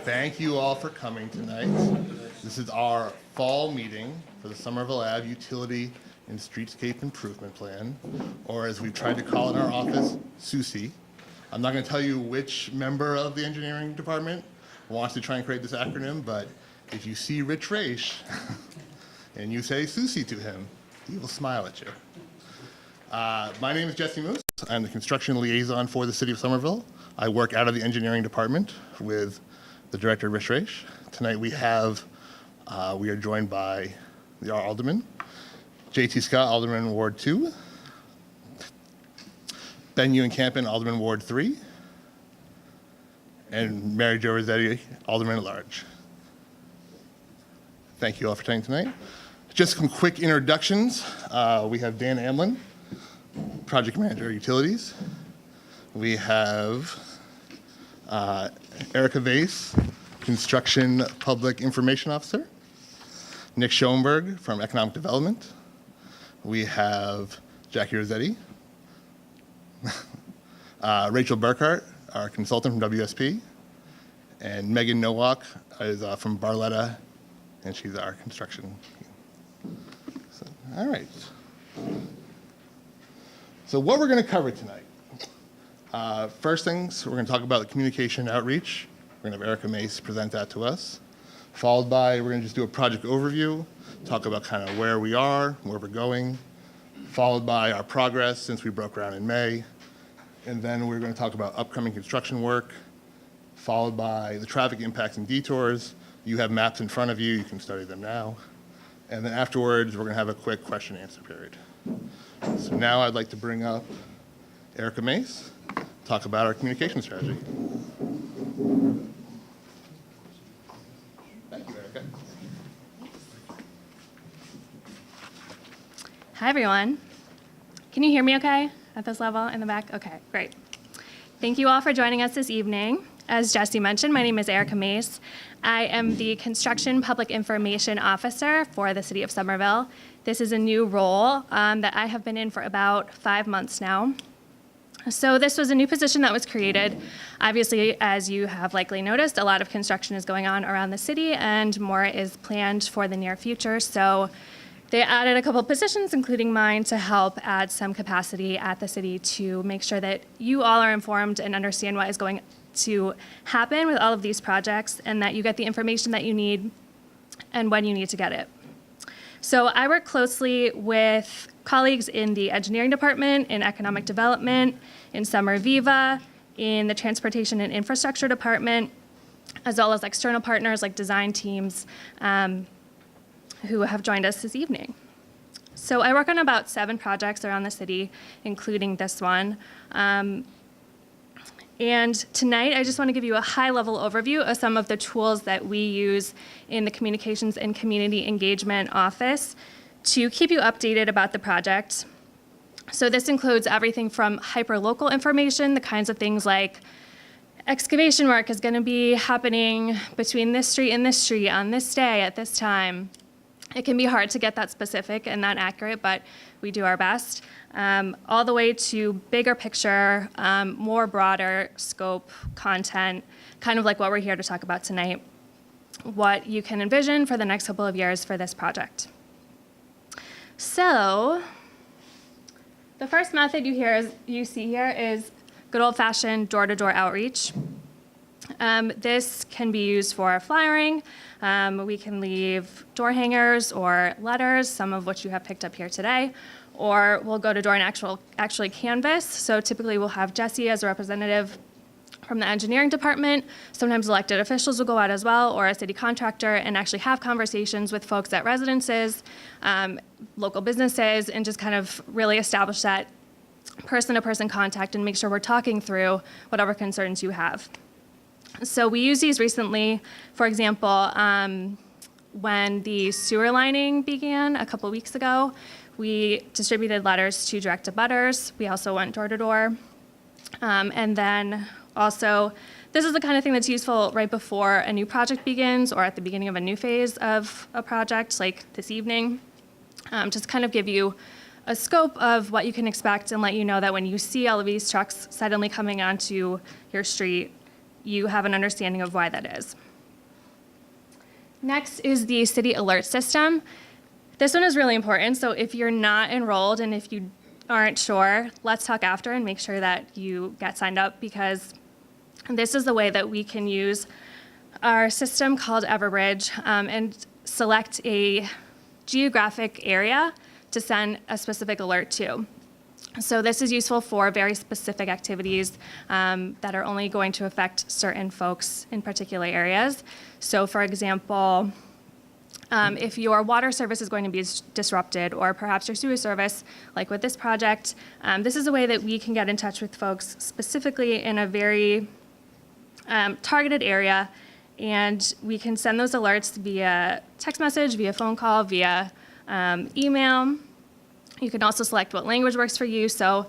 Thank you all for coming tonight. This is our fall meeting for the Somerville Ave Utility and Streetscape Improvement Plan, or as we tried to call it in our office, SUSI. I'm not going to tell you which member of the engineering department wants to try and create this acronym, but if you see Rich Raish and you say SUSI to him, he will smile at you. My name is Jesse Moose. I'm the construction liaison for the city of Somerville. I work out of the engineering department with the director, Rich Raish. Tonight we are joined by our alderman, J.T. Scott, Alderman Ward 2, Ben Ewan Campen, Alderman Ward 3, and Mary Jo Rossetti, Alderman at Large. Thank you all for attending tonight. Just some quick introductions. We have Dan Amlin, Project Manager, Utilities. We have Erica Vase, Construction Public Information Officer. Nick Schoenberg from Economic Development. We have Jackie Rossetti. Rachel Burkhart, our consultant from WSP. And Megan Nowak is from Barletta, and she's our construction team. So, all right. So what we're going to cover tonight. First things, we're going to talk about the communication outreach. We're going to have Erica Mace present that to us. Followed by, we're going to just do a project overview, talk about kind of where we are, where we're going. Followed by our progress since we broke ground in May. And then we're going to talk about upcoming construction work. Followed by the traffic impacts and detours. You have maps in front of you. You can study them now. And then afterwards, we're going to have a quick question and answer period. So now I'd like to bring up Erica Mace, talk about our communication strategy. Thank you, Erica. Hi, everyone. Can you hear me okay at this level in the back? Okay, great. Thank you all for joining us this evening. As Jesse mentioned, my name is Erica Mace. I am the Construction Public Information Officer for the City of Somerville. This is a new role that I have been in for about 5 months now. So this was a new position that was created. Obviously, as you have likely noticed, a lot of construction is going on around the city and more is planned for the near future. So they added a couple positions, including mine, to help add some capacity at the city to make sure that you all are informed and understand what is going to happen with all of these projects and that you get the information that you need and when you need to get it. So I work closely with colleagues in the engineering department, in economic development, in Somerville, in the transportation and infrastructure department, as well as external partners like design teams who have joined us this evening. So I work on about 7 projects around the city, including this one. And tonight, I just want to give you a high-level overview of some of the tools that we use in the Communications and Community Engagement Office to keep you updated about the project. So this includes everything from hyper-local information, the kinds of things like excavation work is going to be happening between this street and this street on this day at this time. It can be hard to get that specific and that accurate, but we do our best. All the way to bigger picture, more broader scope content, kind of like what we're here to talk about tonight, what you can envision for the next couple of years for this project. So the first method you see here is good old-fashioned door-to-door outreach. This can be used for flyering. We can leave door hangers or letters, some of which you have picked up here today, or we'll go to door and actually canvas. So typically we'll have Jesse as a representative from the engineering department. Sometimes elected officials will go out as well, or a city contractor, and actually have conversations with folks at residences, local businesses, and just kind of really establish that person-to-person contact and make sure we're talking through whatever concerns you have. So we used these recently, for example, when the sewer lining began a couple weeks ago, we distributed letters to direct abutters. We also went door to door. And then also, this is the kind of thing that's useful right before a new project begins or at the beginning of a new phase of a project, like this evening. Just kind of give you a scope of what you can expect and let you know that when you see all of these trucks suddenly coming onto your street, you have an understanding of why that is. Next is the city alert system. This one is really important, so if you're not enrolled and if you aren't sure, let's talk after and make sure that you get signed up, because this is the way that we can use our system called Everbridge and select a geographic area to send a specific alert to. So this is useful for very specific activities that are only going to affect certain folks in particular areas. So for example, if your water service is going to be disrupted, or perhaps your sewer service, like with this project, this is a way that we can get in touch with folks specifically in a very targeted area, and we can send those alerts via text message, via phone call, via email. You can also select what language works for you. So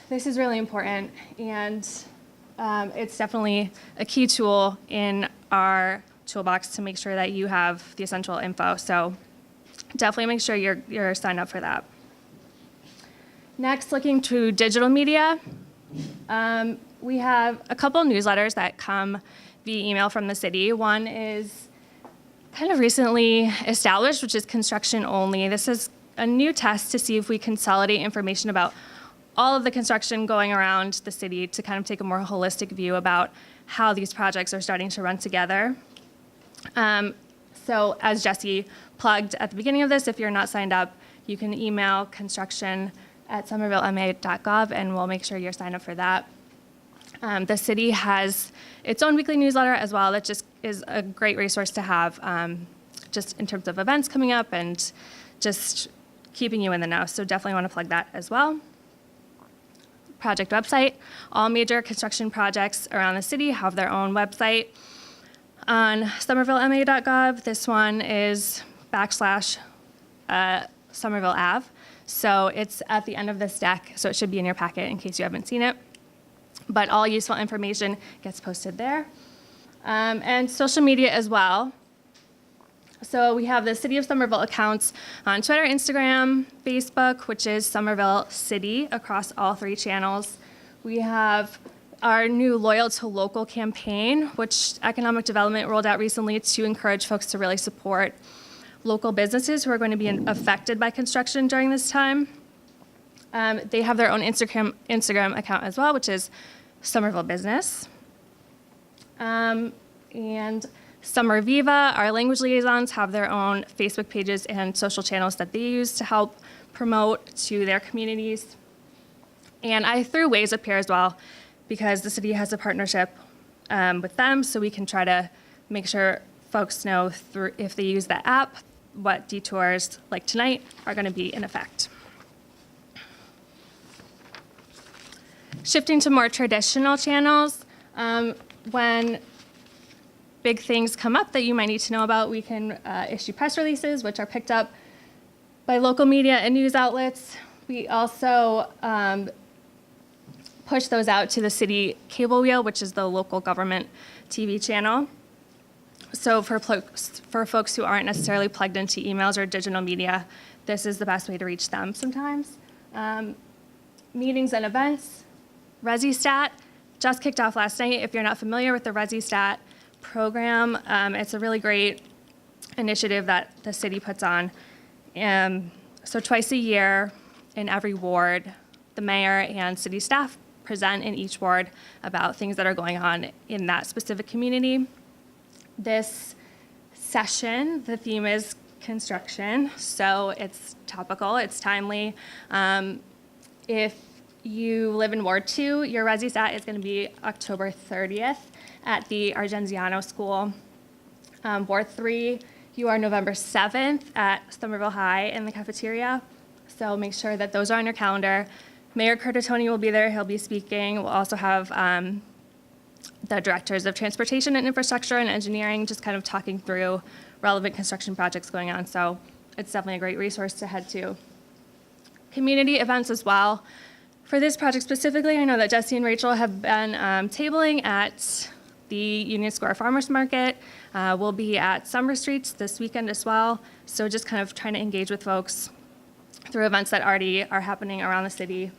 this is really important, and it's definitely a key tool in our toolbox to make sure that you have the essential info. So definitely make sure you're signed up for that. Next, looking to digital media. We have a couple newsletters that come via email from the city. One is kind of recently established, which is construction only. This is a new test to see if we consolidate information about all of the construction going around the city to kind of take a more holistic view about how these projects are starting to run together. So as Jesse plugged at the beginning of this, if you're not signed up, you can email construction@somervillema.gov, and we'll make sure you're signed up for that. The city has its own weekly newsletter as well that just is a great resource to have, just in terms of events coming up and just keeping you in the know. So definitely want to plug that as well. Project website. All major construction projects around the city have their own website. On somervillema.gov, this one is /Somerville Ave. So it's at the end of this deck, so it should be in your packet in case you haven't seen it. But all useful information gets posted there. And social media as well. So we have the City of Somerville accounts on Twitter, Instagram, Facebook, which is Somerville City across all 3 channels. We have our new Loyal to Local campaign, which economic development rolled out recently to encourage folks to really support local businesses who are going to be affected by construction during this time. They have their own Instagram account as well, which is Somerville Business. And Summer Viva, our language liaisons, have their own Facebook pages and social channels that they use to help promote to their communities. And I threw Waze up here as well, because the city has a partnership with them, so we can try to make sure folks know if they use the app, what detours like tonight are going to be in effect. Shifting to more traditional channels, when big things come up that you might need to know about, we can issue press releases, which are picked up by local media and news outlets. We also push those out to the city cable wheel, which is the local government TV channel. So for folks who aren't necessarily plugged into emails or digital media, this is the best way to reach them sometimes. Meetings and events. ResiStat just kicked off last night. If you're not familiar with the ResiStat program, it's a really great initiative that the city puts on. So twice a year in every ward, the mayor and city staff present in each ward about things that are going on in that specific community. This session, the theme is construction, so it's topical, it's timely. If you live in Ward 2, your ResiStat is going to be October 30th at the Argenziano School. Ward 3, you are November 7th at Somerville High in the cafeteria, so make sure that those are on your calendar. Mayor Curtatone will be there. He'll be speaking. We'll also have the directors of transportation and infrastructure and engineering just kind of talking through relevant construction projects going on. So it's definitely a great resource to head to. Community events as well. For this project specifically, I know that Jesse and Rachel have been tabling at the Union Square Farmers Market. We'll be at Summer Streets this weekend as well. So just kind of trying to engage with folks through events that already are happening around the city.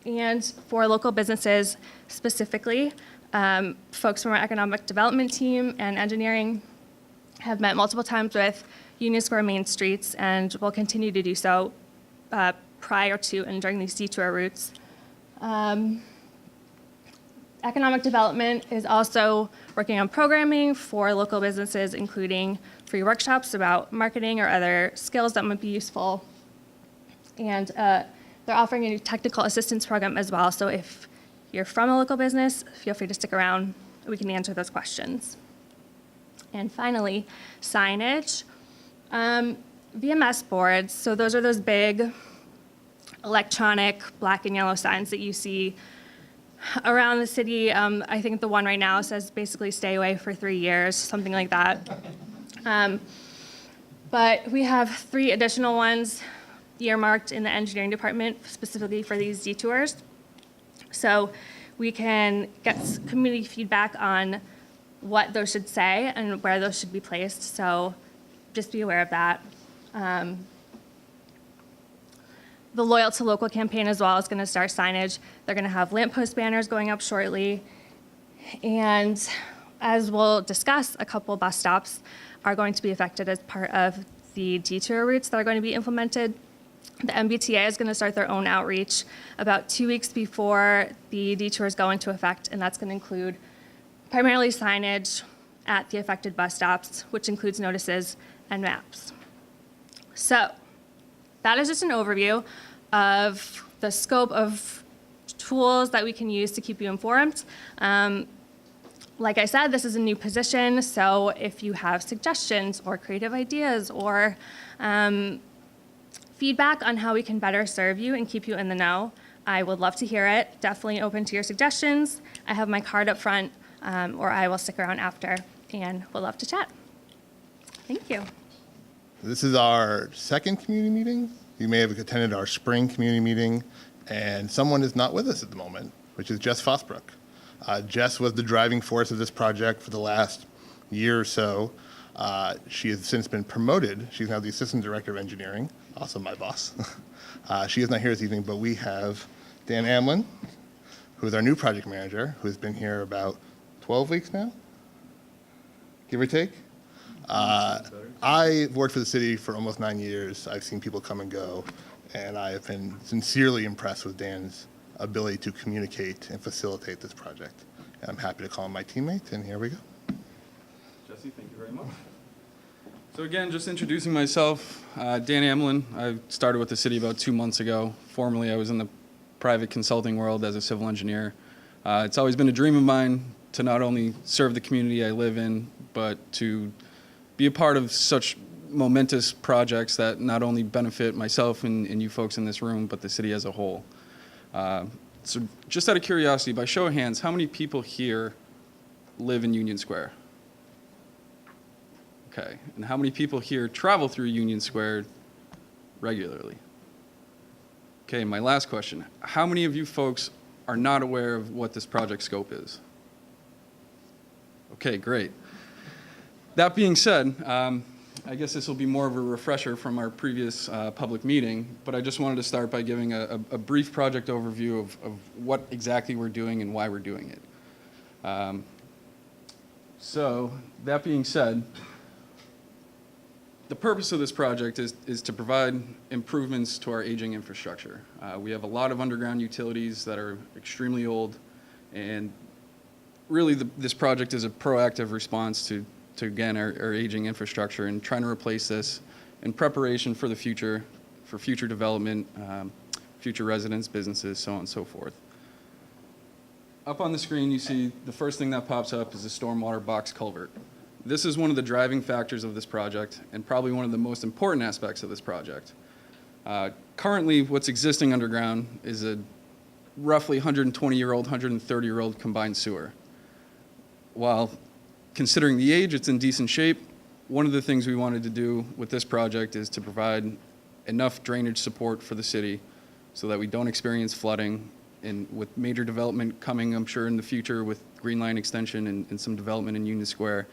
And for local businesses specifically, folks from our economic development team and engineering have met multiple times with Union Square Main Streets and will continue to do so prior to and during these detour routes. Economic development is also working on programming for local businesses, including free workshops about marketing or other skills that might be useful. And they're offering a new technical assistance program as well. So if you're from a local business, feel free to stick around. We can answer those questions. And finally, signage. VMS boards, so those are those big electronic black and yellow signs that you see around the city. I think the one right now says basically stay away for 3 years, something like that. But we have 3 additional ones earmarked in the engineering department specifically for these detours. So we can get community feedback on what those should say and where those should be placed. So just be aware of that. The Loyal to Local campaign as well is going to start signage. They're going to have lamppost banners going up shortly. And as we'll discuss, a couple bus stops are going to be affected as part of the detour routes that are going to be implemented. The MBTA is going to start their own outreach about 2 weeks before the detours go into effect, and that's going to include primarily signage at the affected bus stops, which includes notices and maps. So that is just an overview of the scope of tools that we can use to keep you informed. Like I said, this is a new position, so if you have suggestions or creative ideas or feedback on how we can better serve you and keep you in the know, I would love to hear it. Definitely open to your suggestions. I have my card up front, or I will stick around after, and would love to chat. Thank you. This is our second community meeting. You may have attended our spring community meeting, and someone is not with us at the moment, which is Jess Fosbrook. Jess was the driving force of this project for the last year or so. She has since been promoted. She's now the Assistant Director of Engineering, also my boss. She is not here this evening, but we have Dan Amlin, who is our new project manager, who has been here about 12 weeks now, give or take. I've worked for the city for almost 9 years. I've seen people come and go, and I have been sincerely impressed with Dan's ability to communicate and facilitate this project. And I'm happy to call him my teammate, and here we go. Jesse, thank you very much. So again, just introducing myself, Dan Amlin. I started with the city about 2 months ago. Formerly, I was in the private consulting world as a civil engineer. It's always been a dream of mine to not only serve the community I live in, but to be a part of such momentous projects that not only benefit myself and you folks in this room, but the city as a whole. So just out of curiosity, by show of hands, how many people here live in Union Square? Okay, and how many people here travel through Union Square regularly? Okay, my last question. How many of you folks are not aware of what this project scope is? Okay, great. That being said, I guess this will be more of a refresher from our previous public meeting, but I just wanted to start by giving a brief project overview of what exactly we're doing and why we're doing it. So, that being said, the purpose of this project is to provide improvements to our aging infrastructure. We have a lot of underground utilities that are extremely old, and really this project is a proactive response to again, our aging infrastructure and trying to replace this in preparation for the future, for future development, future residents, businesses, so on and so forth. Up on the screen, you see the first thing that pops up is the Stormwater Box Culvert. This is one of the driving factors of this project and probably one of the most important aspects of this project. Currently, what's existing underground is a roughly 120-year-old, 130-year-old combined sewer. While considering the age, it's in decent shape. One of the things we wanted to do with this project is to provide enough drainage support for the city so that we don't experience flooding. And with major development coming, I'm sure, in the future with Green Line extension and some development in Union Square,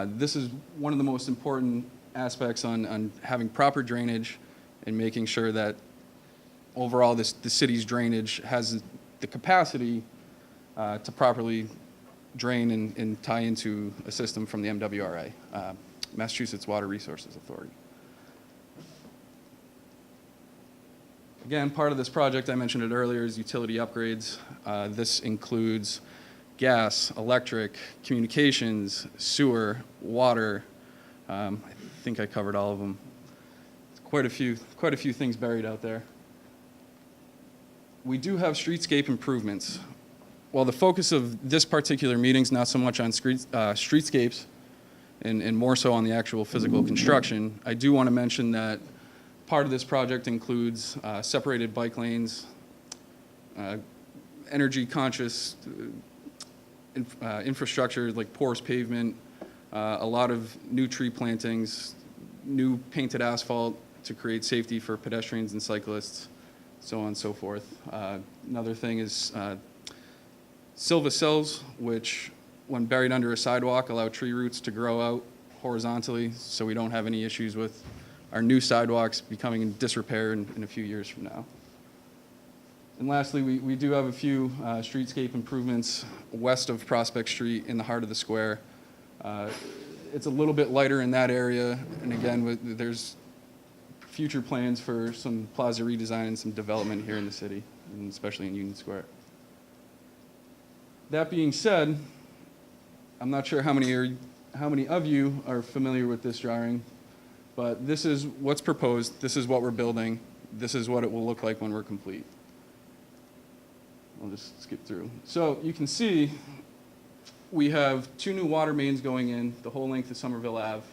this is one of the most important aspects on having proper drainage and making sure that overall, the city's drainage has the capacity to properly drain and tie into a system from the MWRA, Massachusetts Water Resources Authority. Again, part of this project, I mentioned it earlier, is utility upgrades. This includes gas, electric, communications, sewer, water. I think I covered all of them. Quite a few things buried out there. We do have streetscape improvements. While the focus of this particular meeting is not so much on streetscapes and more so on the actual physical construction, I do want to mention that part of this project includes separated bike lanes, energy conscious infrastructure like porous pavement, a lot of new tree plantings, new painted asphalt to create safety for pedestrians and cyclists, so on and so forth. Another thing is Silva cells, which when buried under a sidewalk allow tree roots to grow out horizontally, so we don't have any issues with our new sidewalks becoming in disrepair in a few years from now. And lastly, we do have a few streetscape improvements west of Prospect Street in the heart of the square. It's a little bit lighter in that area, and again, there's future plans for some plaza redesign and some development here in the city, and especially in Union Square. That being said, I'm not sure how many of you are familiar with this drawing, but this is what's proposed, this is what we're building, this is what it will look like when we're complete. I'll just skip through. So you can see we have 2 new water mains going in the whole length of Somerville Ave.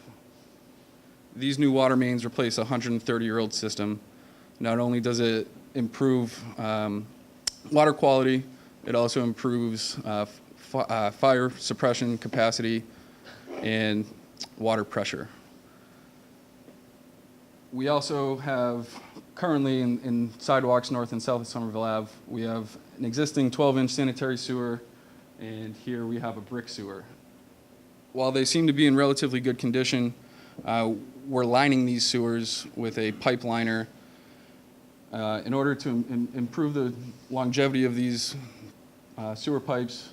These new water mains replace a 130-year-old system. Not only does it improve water quality, it also improves fire suppression capacity and water pressure. We also have currently in sidewalks north and south of Somerville Ave, we have an existing 12-inch sanitary sewer, and here we have a brick sewer. While they seem to be in relatively good condition, we're lining these sewers with a pipe liner in order to improve the longevity of these sewer pipes,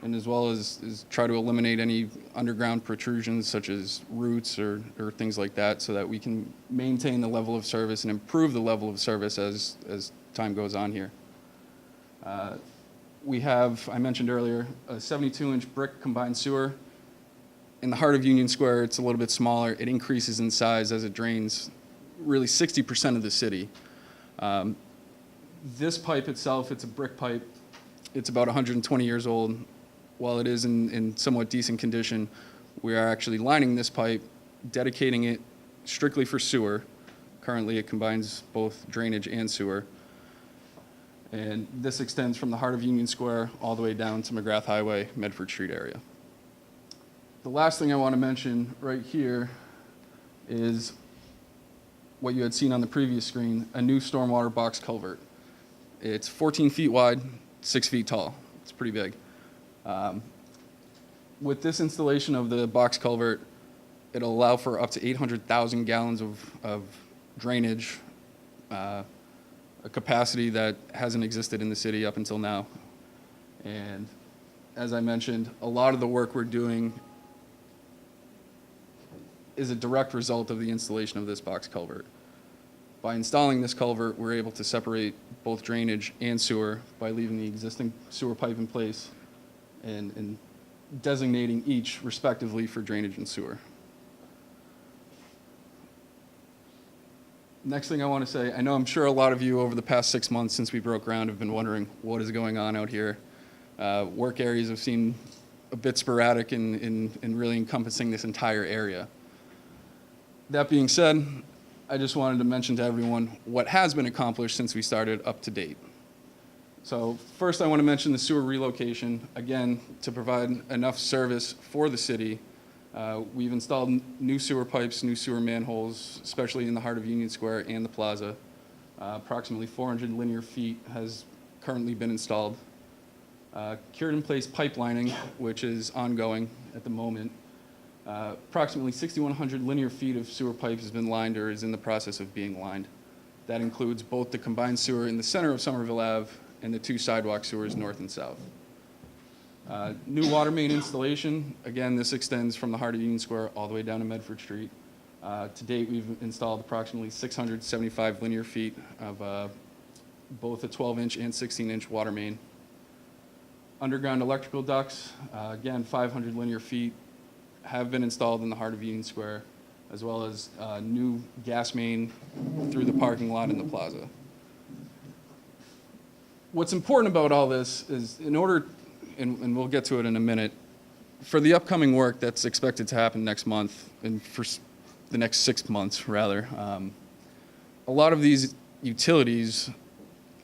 and as well as try to eliminate any underground protrusions such as roots or things like that, so that we can maintain the level of service and improve the level of service as time goes on here. We have, I mentioned earlier, a 72-inch brick combined sewer. In the heart of Union Square, it's a little bit smaller. It increases in size as it drains really 60% of the city. This pipe itself, it's a brick pipe. It's about 120 years old. While it is in somewhat decent condition, we are actually lining this pipe, dedicating it strictly for sewer. Currently, it combines both drainage and sewer. And this extends from the heart of Union Square all the way down to McGrath Highway, Medford Street area. The last thing I want to mention right here is what you had seen on the previous screen, a new stormwater box culvert. It's 14 feet wide, 6 feet tall. It's pretty big. With this installation of the box culvert, it'll allow for up to 800,000 gallons of drainage, a capacity that hasn't existed in the city up until now. And as I mentioned, a lot of the work we're doing is a direct result of the installation of this box culvert. By installing this culvert, we're able to separate both drainage and sewer by leaving the existing sewer pipe in place and designating each respectively for drainage and sewer. Next thing I want to say, I'm sure a lot of you over the past 6 months since we broke ground have been wondering what is going on out here. Work areas have seemed a bit sporadic in really encompassing this entire area. That being said, I just wanted to mention to everyone what has been accomplished since we started up to date. So first I want to mention the sewer relocation, again, to provide enough service for the city. We've installed new sewer pipes, new sewer manholes, especially in the heart of Union Square and the plaza. Approximately 400 linear feet has currently been installed. Cured in place pipelining, which is ongoing at the moment. Approximately 6,100 linear feet of sewer pipe has been lined or is in the process of being lined. That includes both the combined sewer in the center of Somerville Ave and the 2 sidewalk sewers north and south. New water main installation, again, this extends from the heart of Union Square all the way down to Medford Street. To date, we've installed approximately 675 linear feet of both a 12-inch and 16-inch water main. Underground electrical ducts, again, 500 linear feet, have been installed in the heart of Union Square, as well as new gas main through the parking lot in the plaza. What's important about all this is in order, and we'll get to it in a minute, for the upcoming work that's expected to happen next month, and for the next 6 months, rather, a lot of these utilities,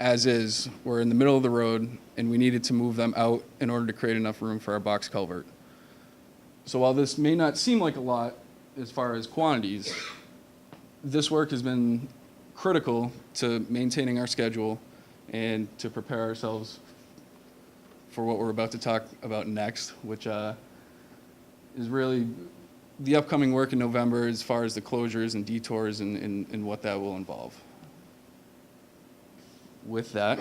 as is, were in the middle of the road, and we needed to move them out in order to create enough room for our box culvert. So while this may not seem like a lot as far as quantities, this work has been critical to maintaining our schedule and to prepare ourselves for what we're about to talk about next, which is really the upcoming work in November as far as the closures and detours and what that will involve. With that,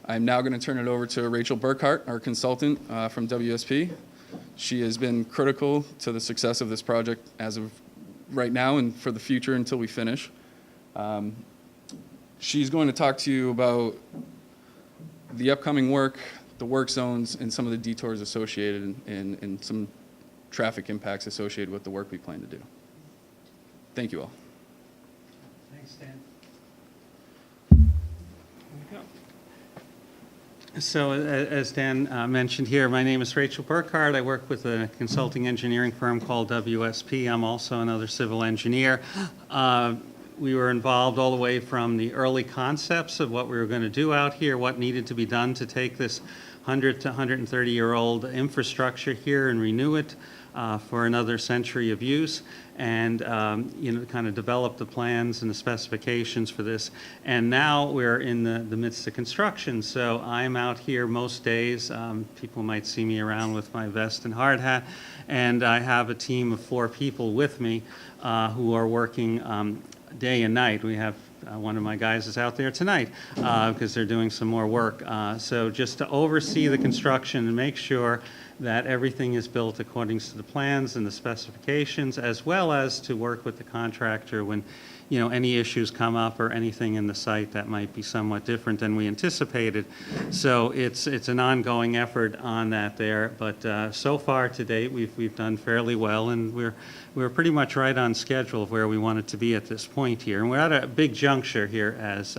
I'm now going to turn it over to Rachel Burkhart, our consultant from WSP. She has been critical to the success of this project as of right now and for the future until we finish. She's going to talk to you about the upcoming work, the work zones, and some of the detours associated and some traffic impacts associated with the work we plan to do. Thank you all. Thanks, Dan. So as Dan mentioned here, my name is Rachel Burkhart. I work with a consulting engineering firm called WSP. I'm also another civil engineer. We were involved all the way from the early concepts of what we were going to do out here, what needed to be done to take this 100 to 130-year-old infrastructure here and renew it for another century of use, and kind of develop the plans and the specifications for this. And now we're in the midst of construction, so I'm out here most days. People might see me around with my vest and hard hat, and I have a team of 4 people with me who are working day and night. We have one of my guys is out there tonight because they're doing some more work. So just to oversee the construction and make sure that everything is built according to the plans and the specifications, as well as to work with the contractor when any issues come up or anything in the site that might be somewhat different than we anticipated. So it's an ongoing effort on that there, but so far to date we've done fairly well, and we're pretty much right on schedule of where we wanted to be at this point here. And we're at a big juncture here, as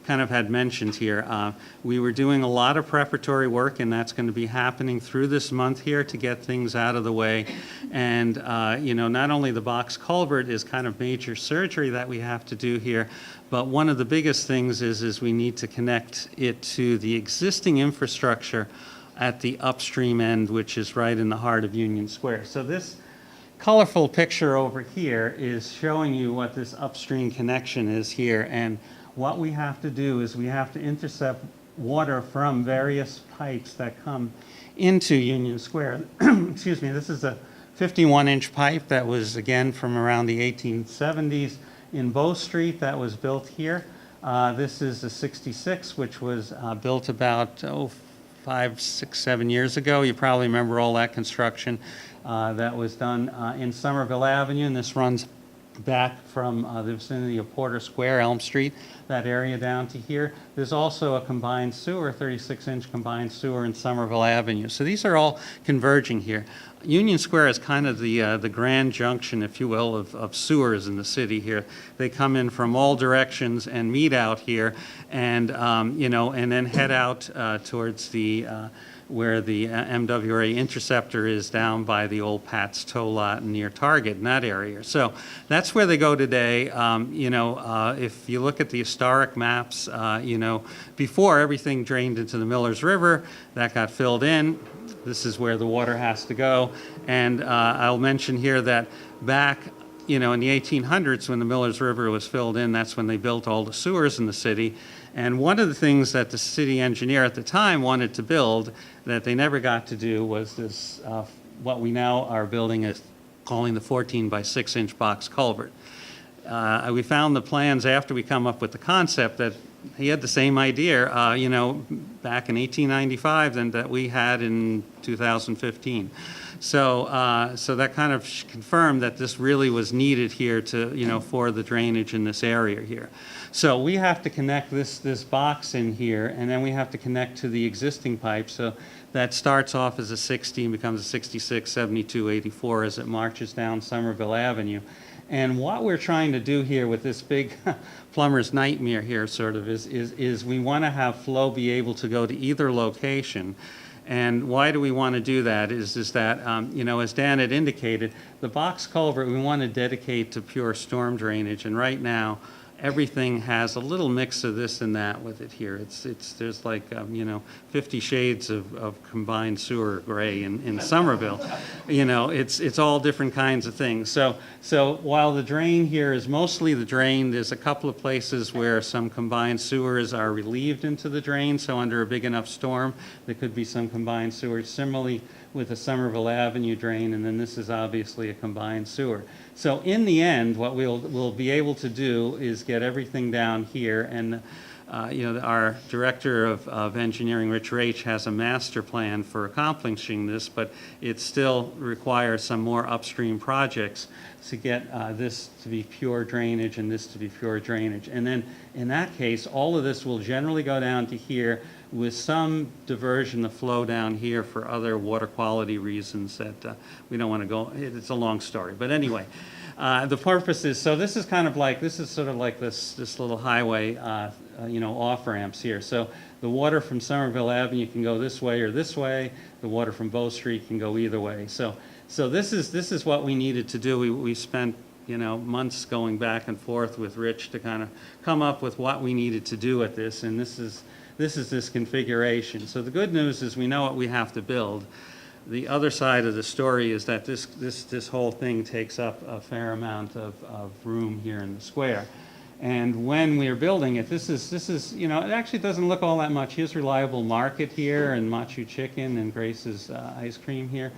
kind of had mentioned here. We were doing a lot of preparatory work, and that's going to be happening through this month here to get things out of the way. And not only the box culvert is kind of major surgery that we have to do here, but one of the biggest things is we need to connect it to the existing infrastructure at the upstream end, which is right in the heart of Union Square. So this colorful picture over here is showing you what this upstream connection is here. And what we have to do is we have to intercept water from various pipes that come into Union Square. Excuse me, this is a 51-inch pipe that was, again, from around the 1870s in Bow Street that was built here. This is a 66, which was built about 5, 6, 7 years ago. You probably remember all that construction that was done in Somerville Avenue, and this runs back from the vicinity of Porter Square, Elm Street, that area down to here. There's also a combined sewer, 36-inch combined sewer in Somerville Avenue. So these are all converging here. Union Square is kind of the grand junction, if you will, of sewers in the city here. They come in from all directions and meet out here, and and then head out towards the where the MWRA interceptor is down by the old Pat's Tow Lot near Target in that area. So that's where they go today. If you look at the historic maps, before everything drained into the Millers River, that got filled in. This is where the water has to go. And I'll mention here that back in the 1800s, when the Millers River was filled in, that's when they built all the sewers in the city. And one of the things that the city engineer at the time wanted to build that they never got to do was this, what we now are building is calling the 14 by 6 inch box culvert. we found the plans after we come up with the concept that he had the same idea, back in 1895 than that we had in 2015. So that kind of confirmed that this really was needed here to, for the drainage in this area here. So we have to connect this box in here, and then we have to connect to the existing pipe. So that starts off as a 60 and becomes a 66, 72, 84 as it marches down Somerville Avenue. And what we're trying to do here with this big plumber's nightmare here sort of is we want to have flow be able to go to either location. And why do we want to do that is that, as Dan had indicated, the box culvert we want to dedicate to pure storm drainage. And right now, everything has a little mix of this and that with it here. There's like 50 shades of combined sewer gray in Somerville. It's all different kinds of things. So while the drain here is mostly the drain, there's a couple of places where some combined sewers are relieved into the drain. So under a big enough storm, there could be some combined sewers. Similarly with the Somerville Avenue drain, and then this is obviously a combined sewer. So in the end, what we'll be able to do is get everything down here, and our director of engineering, Rich Raich, has a master plan for accomplishing this, but it still requires some more upstream projects to get this to be pure drainage and this to be pure drainage. And then in that case, all of this will generally go down to here with some diversion of flow down here for other water quality reasons that we don't want to go, it's a long story. But anyway, the purpose is, so this is sort of like this little highway, off ramps here. So the water from Somerville Avenue can go this way or this way. The water from Bow Street can go either way. So this is what we needed to do. We spent months going back and forth with Rich to kind of come up with what we needed to do at this, and this is this configuration. So the good news is we know what we have to build. The other side of the story is that this whole thing takes up a fair amount of room here in the square. And when we are building it, this is it actually doesn't look all that much. Here's Reliable Market here, and Machu Chicken, and Grace's Ice Cream here.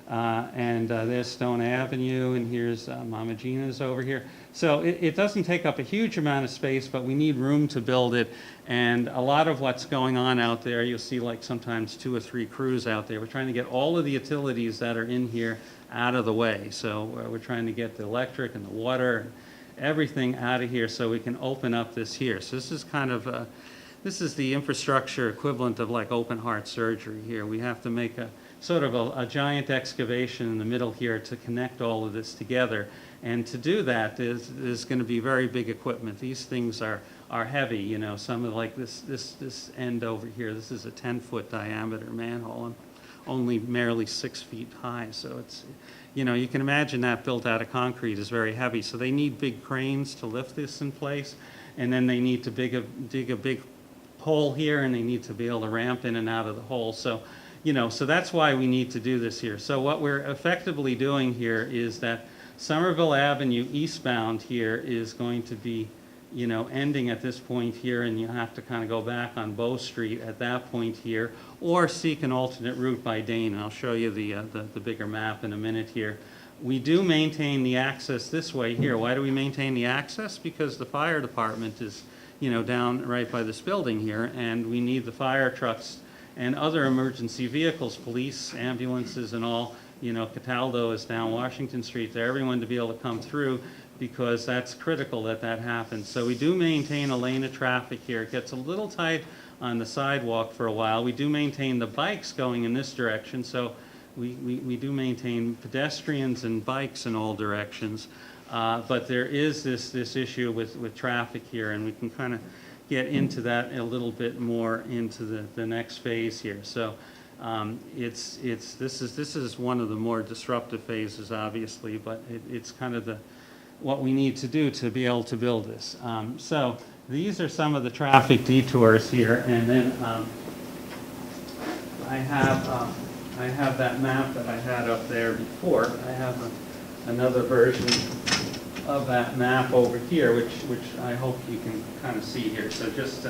And there's Stone Avenue, and here's Mama Gina's over here. So it doesn't take up a huge amount of space, but we need room to build it. And a lot of what's going on out there, you'll see like sometimes 2 or 3 crews out there. We're trying to get all of the utilities that are in here out of the way. So we're trying to get the electric and the water, everything out of here so we can open up this here. So this is kind of, this is the infrastructure equivalent of like open heart surgery here. We have to make a sort of a giant excavation in the middle here to connect all of this together. And to do that, there's going to be very big equipment. These things are heavy, some of like this end over here. This is a 10-foot diameter manhole and only merely 6 feet high. So it's, you can imagine that built out of concrete is very heavy. So they need big cranes to lift this in place. And then they need to dig a big hole here, and they need to be able to ramp in and out of the hole. So, so that's why we need to do this here. So what we're effectively doing here is that Somerville Avenue eastbound here is going to be, ending at this point here, and you have to kind of go back on Bow Street at that point here, or seek an alternate route by Dane. And I'll show you the bigger map in a minute here. We do maintain the access this way here. Why do we maintain the access? Because the fire department is, down right by this building here, and we need the fire trucks and other emergency vehicles, police, ambulances, and all. Cataldo is down Washington Street there, everyone to be able to come through, because that's critical that happens. So we do maintain a lane of traffic here. It gets a little tight on the sidewalk for a while. We do maintain the bikes going in this direction, so we do maintain pedestrians and bikes in all directions. But there is this issue with traffic here, and we can kind of get into that a little bit more into the next phase here. So this is one of the more disruptive phases, obviously, but it's kind of what we need to do to be able to build this. So these are some of the traffic detours here, and then I have that map that I had up there before. I have another version of that map over here, which I hope you can kind of see here. So just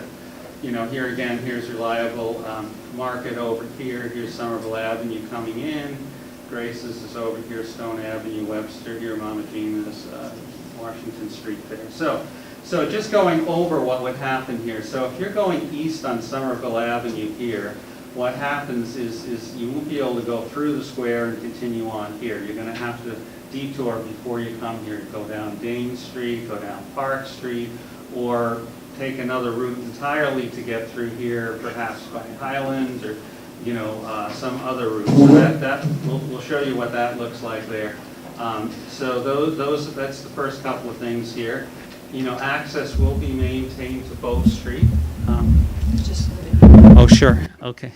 here again, here's Reliable Market over here. Here's Somerville Avenue coming in. Grace's is over here, Stone Avenue, Webster here, Mama Gina's, Washington Street there. So just going over what would happen here. So if you're going east on Somerville Avenue here, what happens is you won't be able to go through the square and continue on here. You're going to have to detour before you come here. Go down Dane Street, go down Park Street, or take another route entirely to get through here, perhaps by Highland or some other route. So we'll show you what that looks like there. So that's the first couple of things here. Access will be maintained to Bow Street. Oh, sure. Okay.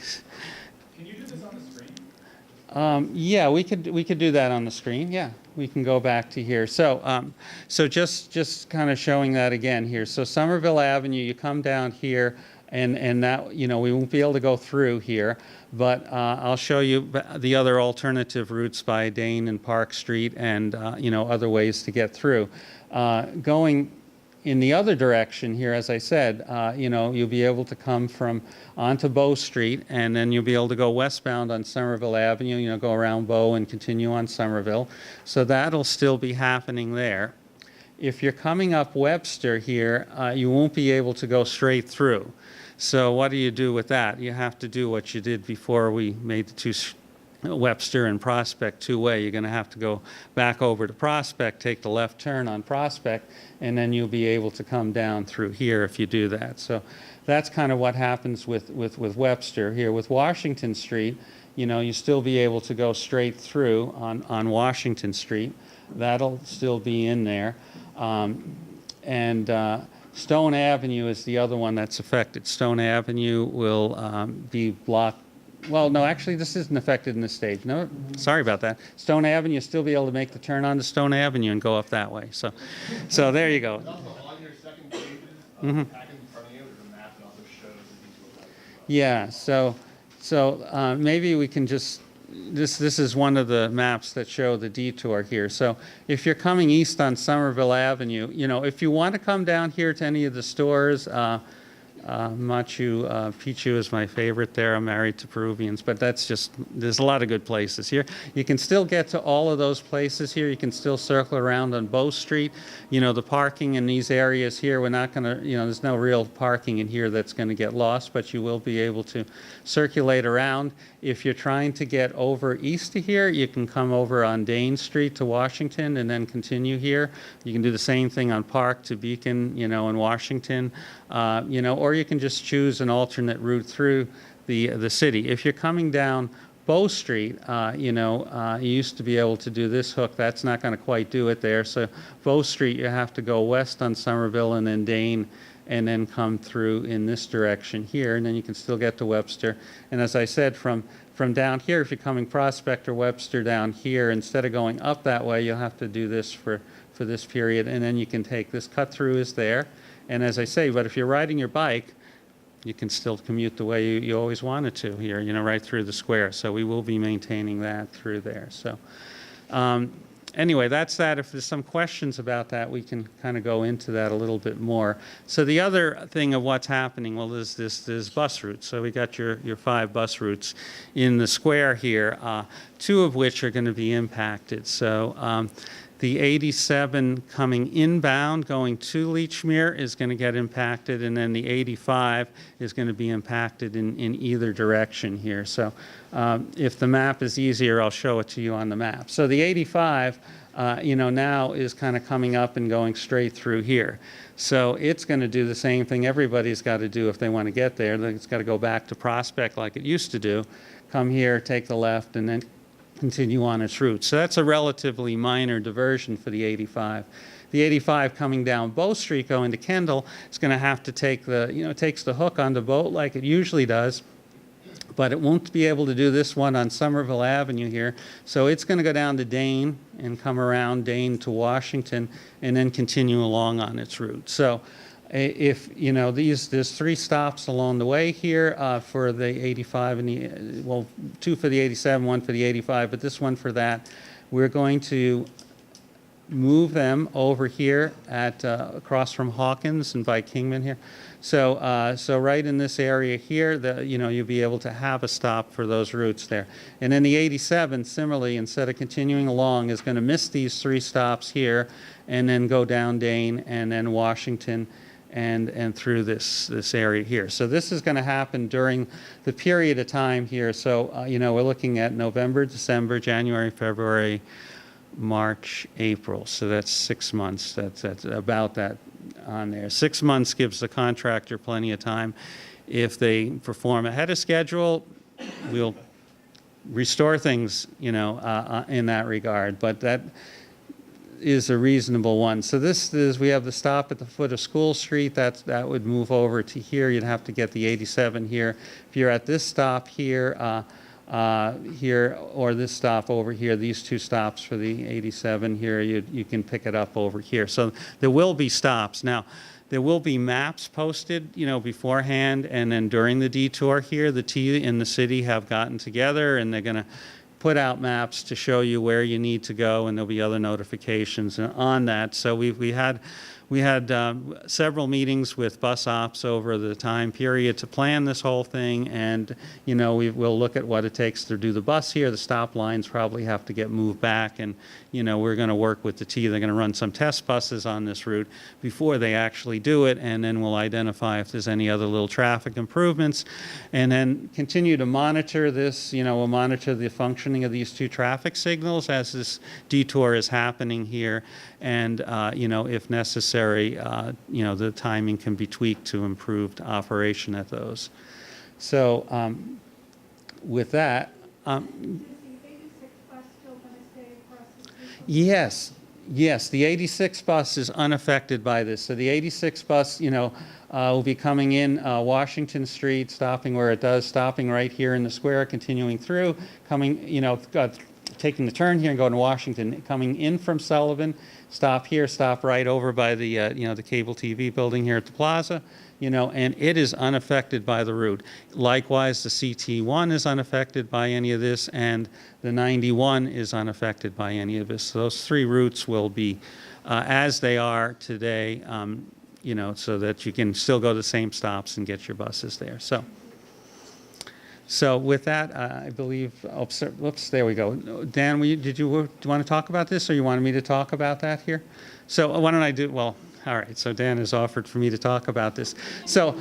Can you do this on the screen? Yeah, we could do that on the screen. Yeah, we can go back to here. So just kind of showing that again here. So Somerville Avenue, you come down here, and that we won't be able to go through here, but I'll show you the other alternative routes by Dane and Park Street, and other ways to get through. Going in the other direction here, as I said, you'll be able to come from onto Bow Street, and then you'll be able to go westbound on Somerville Avenue, go around Bow and continue on Somerville. So that'll still be happening there. If you're coming up Webster here, you won't be able to go straight through. So what do you do with that? You have to do what you did before we made the Webster and Prospect two-way. You're going to have to go back over to Prospect, take the left turn on Prospect, and then you'll be able to come down through here if you do that. So that's kind of what happens with Webster here. With Washington Street, you still be able to go straight through on Washington Street. That'll still be in there. Stone Avenue is the other one that's affected. Stone Avenue will be blocked. Well, no, actually, this isn't affected in this stage. No, sorry about that. Stone Avenue, you'll still be able to make the turn onto Stone Avenue and go up that way. So there you go. Also, on your second pages, packet in front of you, there's a map that also shows the detour. Yeah, so maybe we can just, this is one of the maps that show the detour here. So if you're coming east on Somerville Avenue, if you want to come down here to any of the stores, Machu Picchu is my favorite there. I'm married to Peruvians, but there's a lot of good places here. You can still get to all of those places here. You can still circle around on Bow Street. The parking in these areas here, we're not going to, there's no real parking in here that's going to get lost, but you will be able to circulate around. If you're trying to get over east of here, you can come over on Dane Street to Washington and then continue here. You can do the same thing on Park to Beacon, in Washington, or you can just choose an alternate route through the city. If you're coming down Bow Street, you used to be able to do this hook. That's not going to quite do it there. So Bow Street, you have to go west on Somerville and then Dane, and then come through in this direction here, and then you can still get to Webster. And as I said, from down here, if you're coming Prospect or Webster down here, instead of going up that way, you'll have to do this for this period, and then you can take this cut through is there. And as I say, but if you're riding your bike, you can still commute the way you always wanted to here, right through the square. So we will be maintaining that through there. So anyway, that's that. If there's some questions about that, we can kind of go into that a little bit more. So the other thing of what's happening, well, is this bus route. So we got your 5 bus routes in the square here, 2 of which are going to be impacted. So the 87 coming inbound going to Leechmere is going to get impacted, and then the 85 is going to be impacted in either direction here. So if the map is easier, I'll show it to you on the map. So the 85, now is kind of coming up and going straight through here. So it's going to do the same thing everybody's got to do if they want to get there. It's got to go back to Prospect like it used to do, come here, take the left, and then continue on its route. So that's a relatively minor diversion for the 85. The 85 coming down Bow Street going to Kendall is going to have to take it takes the hook on the boat like it usually does, but it won't be able to do this one on Somerville Avenue here. So it's going to go down to Dane and come around Dane to Washington and then continue along on its route. So if there's 3 stops along the way here for the 85 and 2 for the 87, 1 for the 85, but this one for that. We're going to move them over here at across from Hawkins and by Kingman here. So right in this area here, you'll be able to have a stop for those routes there. And then the 87, similarly, instead of continuing along, is going to miss these 3 stops here, and then go down Dane and then Washington and through this area here. So this is going to happen during the period of time here. So we're looking at November, December, January, February, March, April. So that's 6 months. That's about that on there. 6 months gives the contractor plenty of time. If they perform ahead of schedule, we'll restore things, in that regard. But that is a reasonable one. So this is, we have the stop at the foot of School Street. That would move over to here. You'd have to get the 87 here. If you're at this stop here, here, or this stop over here, these 2 stops for the 87 here, you can pick it up over here. So there will be stops. Now, there will be maps posted, beforehand, and then during the detour here, the T and the city have gotten together, and they're going to put out maps to show you where you need to go, and there'll be other notifications on that. So we had several meetings with bus ops over the time period to plan this whole thing, and we'll look at what it takes to do the bus here. The stop lines probably have to get moved back, and we're going to work with the T. They're going to run some test buses on this route before they actually do it, and then we'll identify if there's any other little traffic improvements, and then continue to monitor this. We'll monitor the functioning of these 2 traffic signals as this detour is happening here, and if necessary, the timing can be tweaked to improved operation at those. So with that, yes, the 86 bus is unaffected by this. So the 86 bus, will be coming in Washington Street, stopping where it does, stopping right here in the square, continuing through, coming, taking the turn here and going to Washington, coming in from Sullivan, stop here, stop right over by the, the cable TV building here at the plaza, and it is unaffected by the route. Likewise, the CT1 is unaffected by any of this, and the 91 is unaffected by any of this. So those 3 routes will be as they are today, so that you can still go to the same stops and get your buses there. So with that, I believe, oops, there we go. Dan, do you want to talk about this, or you wanted me to talk about that here? So why don't I do, well, all right, so Dan has offered for me to talk about this. So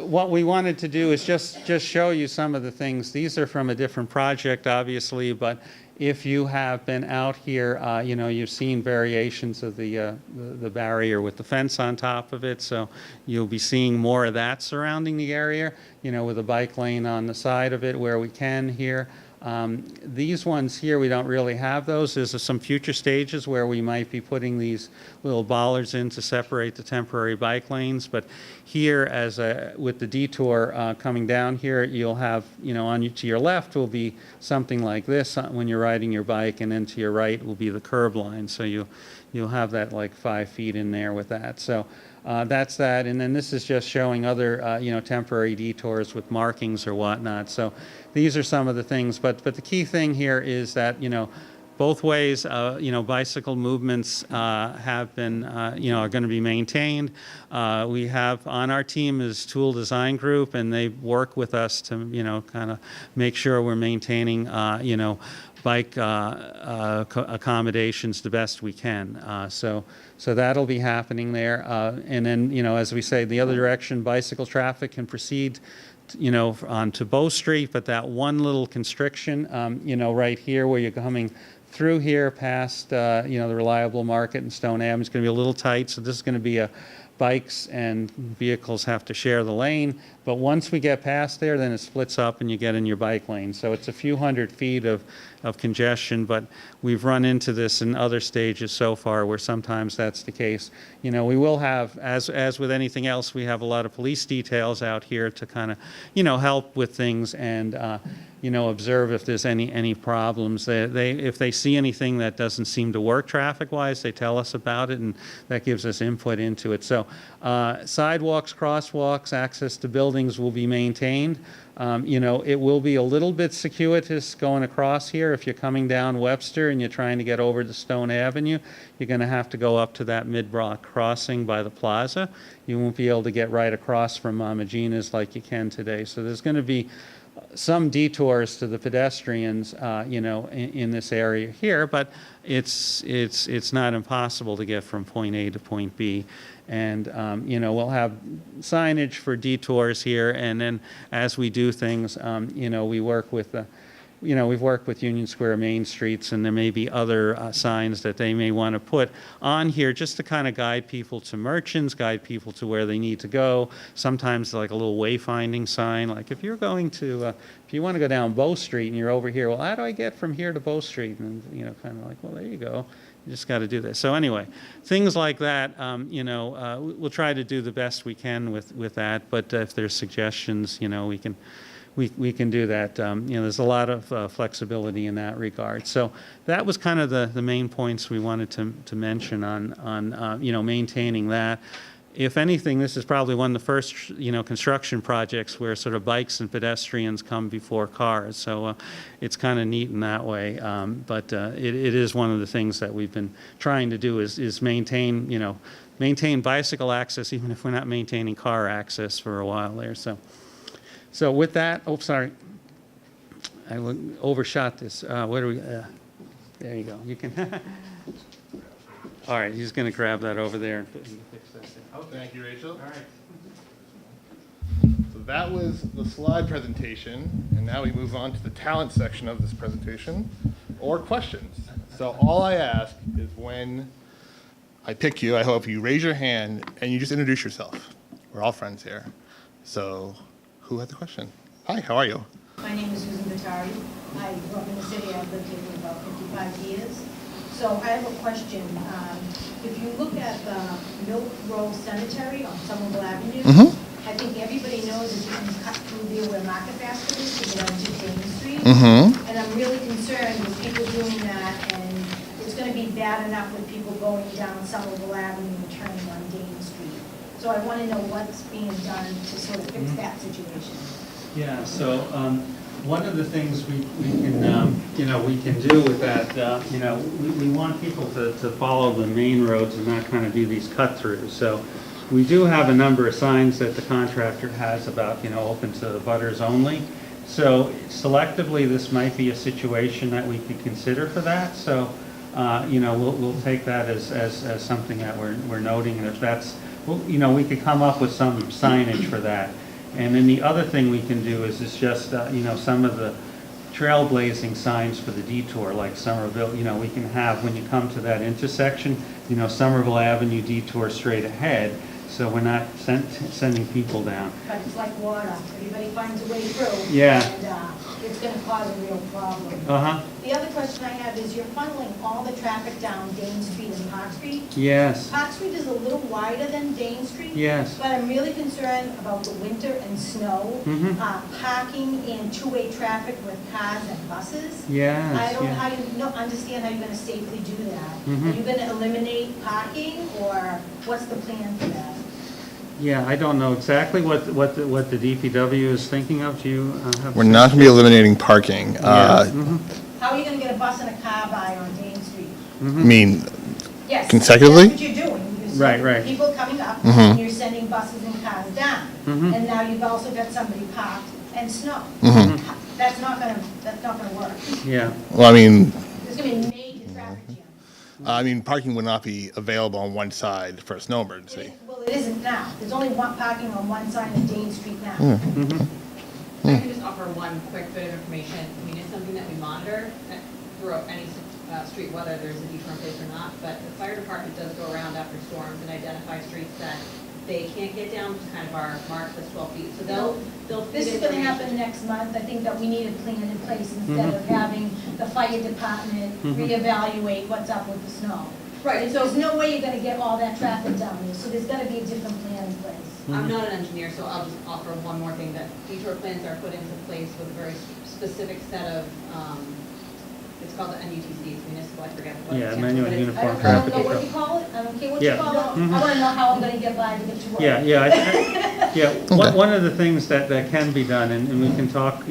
what we wanted to do is just show you some of the things. These are from a different project, obviously, but if you have been out here, you've seen variations of the barrier with the fence on top of it, so you'll be seeing more of that surrounding the area, with a bike lane on the side of it where we can here. These ones here, we don't really have those. There's some future stages where we might be putting these little bollards in to separate the temporary bike lanes. But here, with the detour coming down here, you'll have, to your left will be something like this when you're riding your bike, and then to your right will be the curb line. So you'll have that like 5 feet in there with that. So that's that. And then this is just showing other, temporary detours with markings or whatnot. So these are some of the things. But the key thing here is that, both ways, bicycle movements have been, are going to be maintained. We have on our team is Tool Design Group, and they work with us to, kind of make sure we're maintaining, bike accommodations the best we can. So that'll be happening there. And then, as we say, the other direction, bicycle traffic can proceed, onto Bow Street, but that one little constriction, right here where you're coming through here past, the Reliable Market and Stone Avenue is going to be a little tight. So this is going to be bikes and vehicles have to share the lane. But once we get past there, then it splits up and you get in your bike lane. So it's a few hundred feet of congestion, but we've run into this in other stages so far where sometimes that's the case. We will have, as with anything else, we have a lot of police details out here to kind of, help with things and, observe if there's any problems. If they see anything that doesn't seem to work traffic-wise, they tell us about it, and that gives us input into it. So sidewalks, crosswalks, access to buildings will be maintained. It will be a little bit circuitous going across here. If you're coming down Webster and you're trying to get over to Stone Avenue, you're going to have to go up to that mid-block crossing by the plaza. You won't be able to get right across from Magina's like you can today. So there's going to be some detours to the pedestrians, in this area here, but it's not impossible to get from point A to point B. And, we'll have signage for detours here, and then as we do things, we work with we've worked with Union Square Main Streets, and there may be other signs that they may want to put on here just to kind of guide people to merchants, guide people to where they need to go. Sometimes like a little wayfinding sign, like if you're going to, if you want to go down Bow Street and you're over here, well, how do I get from here to Bow Street? And, kind of like, well, there you go. You just got to do this. So anyway, things like that, we'll try to do the best we can with that. But if there's suggestions, we can do that. There's a lot of flexibility in that regard. So that was kind of the main points we wanted to mention on maintaining that. If anything, this is probably one of the first, construction projects where sort of bikes and pedestrians come before cars. So it's kind of neat in that way. But it is one of the things that we've been trying to do is maintain, maintain bicycle access, even if we're not maintaining car access for a while there. So with that, sorry, I overshot this. What do we? There you go. You can. All right, he's going to grab that over there and fix that thing. Oh, thank you, Rachel. All right. So that was the slide presentation, and now we move on to the talent section of this presentation, or questions. So all I ask is when I pick you, I hope you raise your hand and you just introduce yourself. We're all friends here. So who had the question? Hi, how are you? My name is Susan Batari. I grew up in the city. I've lived here for about 55 years. So I have a question. If you look at the Milk Row Cemetery on Somerville Avenue, I think everybody knows that you can cut through there where Market Basket is to get onto Dane Street. And I'm really concerned with people doing that, and it's going to be bad enough with people going down Somerville Avenue and turning on Dane Street. So I want to know what's being done to sort of fix that situation. Yeah, so one of the things we can do with that, we want people to follow the main roads and not kind of do these cut-throughs. So we do have a number of signs that the contractor has about, open to the butters only. So selectively, this might be a situation that we could consider for that. So, we'll take that as something that we're noting. And if that's, we could come up with some signage for that. And then the other thing we can do is just, some of the trailblazing signs for the detour, like Somerville, we can have, when you come to that intersection, Somerville Avenue detour straight ahead, so we're not sending people down. But it's like water. Everybody finds a way through. Yeah. And it's going to cause a real problem. Uh-huh. The other question I have is you're funneling all the traffic down Dane Street and Park Street. Yes. Park Street is a little wider than Dane Street. Yes. But I'm really concerned about the winter and snow, parking and two-way traffic with cars and buses. Yes. I don't Yeah. understand how you're going to safely do that. Are you going to eliminate parking, or what's the plan for that? Yeah, I don't know exactly what the DPW is thinking of. Do you have? We're not going to be eliminating parking. How are you going to get a bus and a car by on Dane Street? I mean, Yes. consecutively? That's what you're doing. You're Right, sending right. people coming up, and you're sending buses and cars down. And now you've also got somebody parked and snow. That's not gonna work. Yeah. well, I mean, There's gonna be a major traffic jam. parking would not be available on one side for a snow emergency. Well, it isn't now. There's only one parking on one side of Dane Street now. I can just offer one quick bit of information. I mean, it's something that we monitor throughout any street, whether there's a detour in place or not, but the fire department does go around after storms and identify streets that they can't get down, which is kind of our mark, that's 12 feet. So they'll feed This is gonna happen next month. I think that we need a plan in place instead of having the fire department reevaluate what's up with the snow. Right, So so there's no way you're gonna get all that traffic down there, so there's gotta be a different plan in place. I'm not an engineer, so I'll just offer one more thing, that detour plans are put into place with a very specific set of it's called the MUTC, it's municipal, I forget what. Yeah, it stands manual for, but it's- uniform I don't traffic know what control. you call it, I don't care what Yeah. you call it, I wanna know how I'm gonna get by to get to work. Yeah, yeah, one of the things that can be done, and we can talk,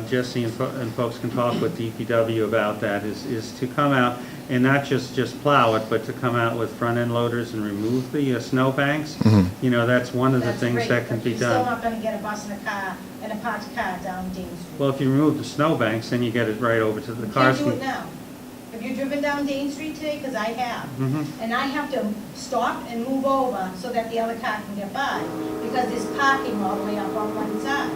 Jesse and folks can talk with DPW about that, is to come out and not just plow it, but to come out with front-end loaders and remove the snow banks. That's one of the That's things great, that can but be you're still done. not gonna get a bus and a car, and a parked car down Dane Street. Well, if you remove the snow banks, then you get it right over to the You cars. can't do it now. Have you driven down Dane Street today? Because I have. Mhm. And I have to stop and move over so that the other car can get by, because there's parking all the way up on one side.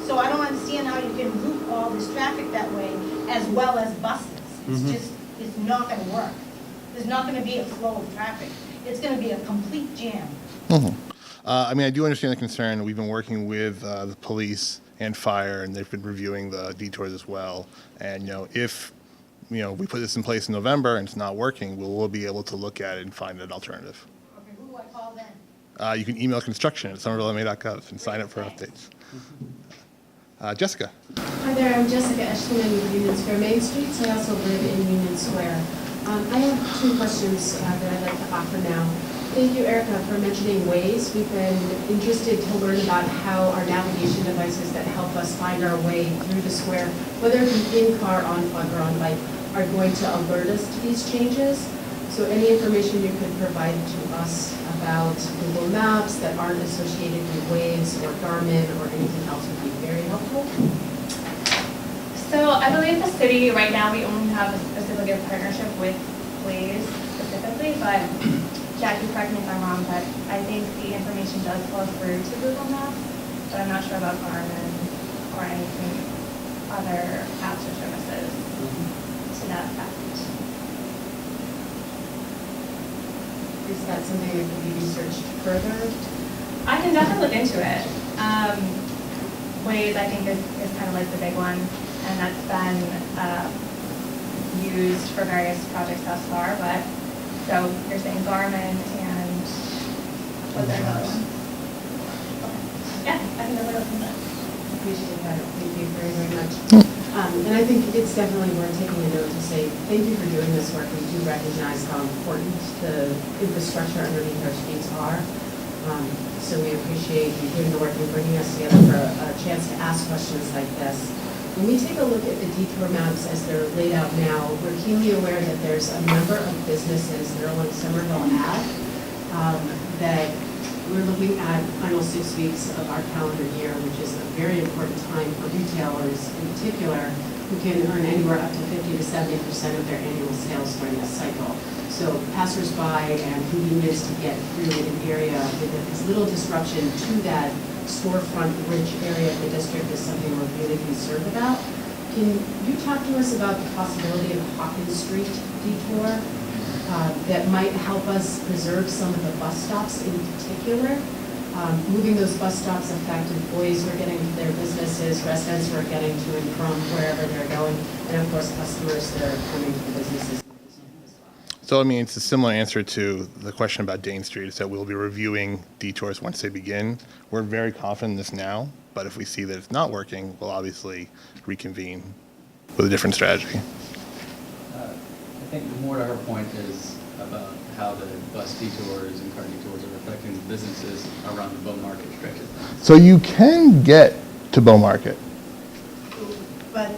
So I don't understand how you can route all this traffic that way as well as buses. It's not gonna work. There's not gonna be a flow of traffic. It's gonna be a complete jam. I mean, I do understand the concern. We've been working with the police and fire, and they've been reviewing the detours as well. And, if, we put this in place in November and it's not working, we'll be able to look at it and find an alternative. Okay, who do I call then? You can email construction at somervillema.gov and sign up for updates. Jessica. Hi there, I'm Jessica Eshleman with Union Square Main Street, so I also live in Union Square. I have two questions that I'd like to offer now. Thank you, Erica, for mentioning Waze. We've been interested to learn about how our navigation devices that help us find our way through the square, whether it be in car, on foot, or on bike, are going to alert us to these changes. So any information you could provide to us about Google Maps that aren't associated with Waze or Garmin or anything else would be very helpful. So I believe the city, right now, we only have a specific partnership with Waze specifically, but Jackie, correct me if I'm wrong, but I think the information does flow through to Google Maps, but I'm not sure about Garmin or anything, other apps or services to that effect. Is that something that could be researched further? I can definitely look into it. Waze, I think, is kind of like the big one, and that's been used for various projects thus far, but, so you're saying Garmin and, was there another one? Okay. Yeah, I can definitely look into that. Appreciate that. Thank you very, very much. And I think it's definitely worth taking a note to say, thank you for doing this work. We do recognize how important the infrastructure underneath our streets are. So we appreciate you doing the work and bringing us together for a chance to ask questions like this. When we take a look at the detour maps as they're laid out now, we're keenly aware that there's a number of businesses that are along Somerville Ave that we're looking at final 6 weeks of our calendar year, which is a very important time for retailers in particular, who can earn anywhere up to 50 to 70% of their annual sales during this cycle. So passersby and convenience to get through an area with as little disruption to that storefront-rich area of the district is something we're really concerned about. Can you talk to us about the possibility of a Hawkins Street detour that might help us preserve some of the bus stops in particular? Moving those bus stops affect employees who are getting to their businesses, residents who are getting to and from wherever they're going, and of course customers that are coming to the businesses. So, I mean, it's a similar answer to the question about Dane Street, is that we'll be reviewing detours once they begin. We're very confident in this now, but if we see that it's not working, we'll obviously reconvene with a different strategy. I think more to her point is about how the bus detours and car detours are affecting the businesses around the Bow Market stretches. So you can get to Bow Market. But,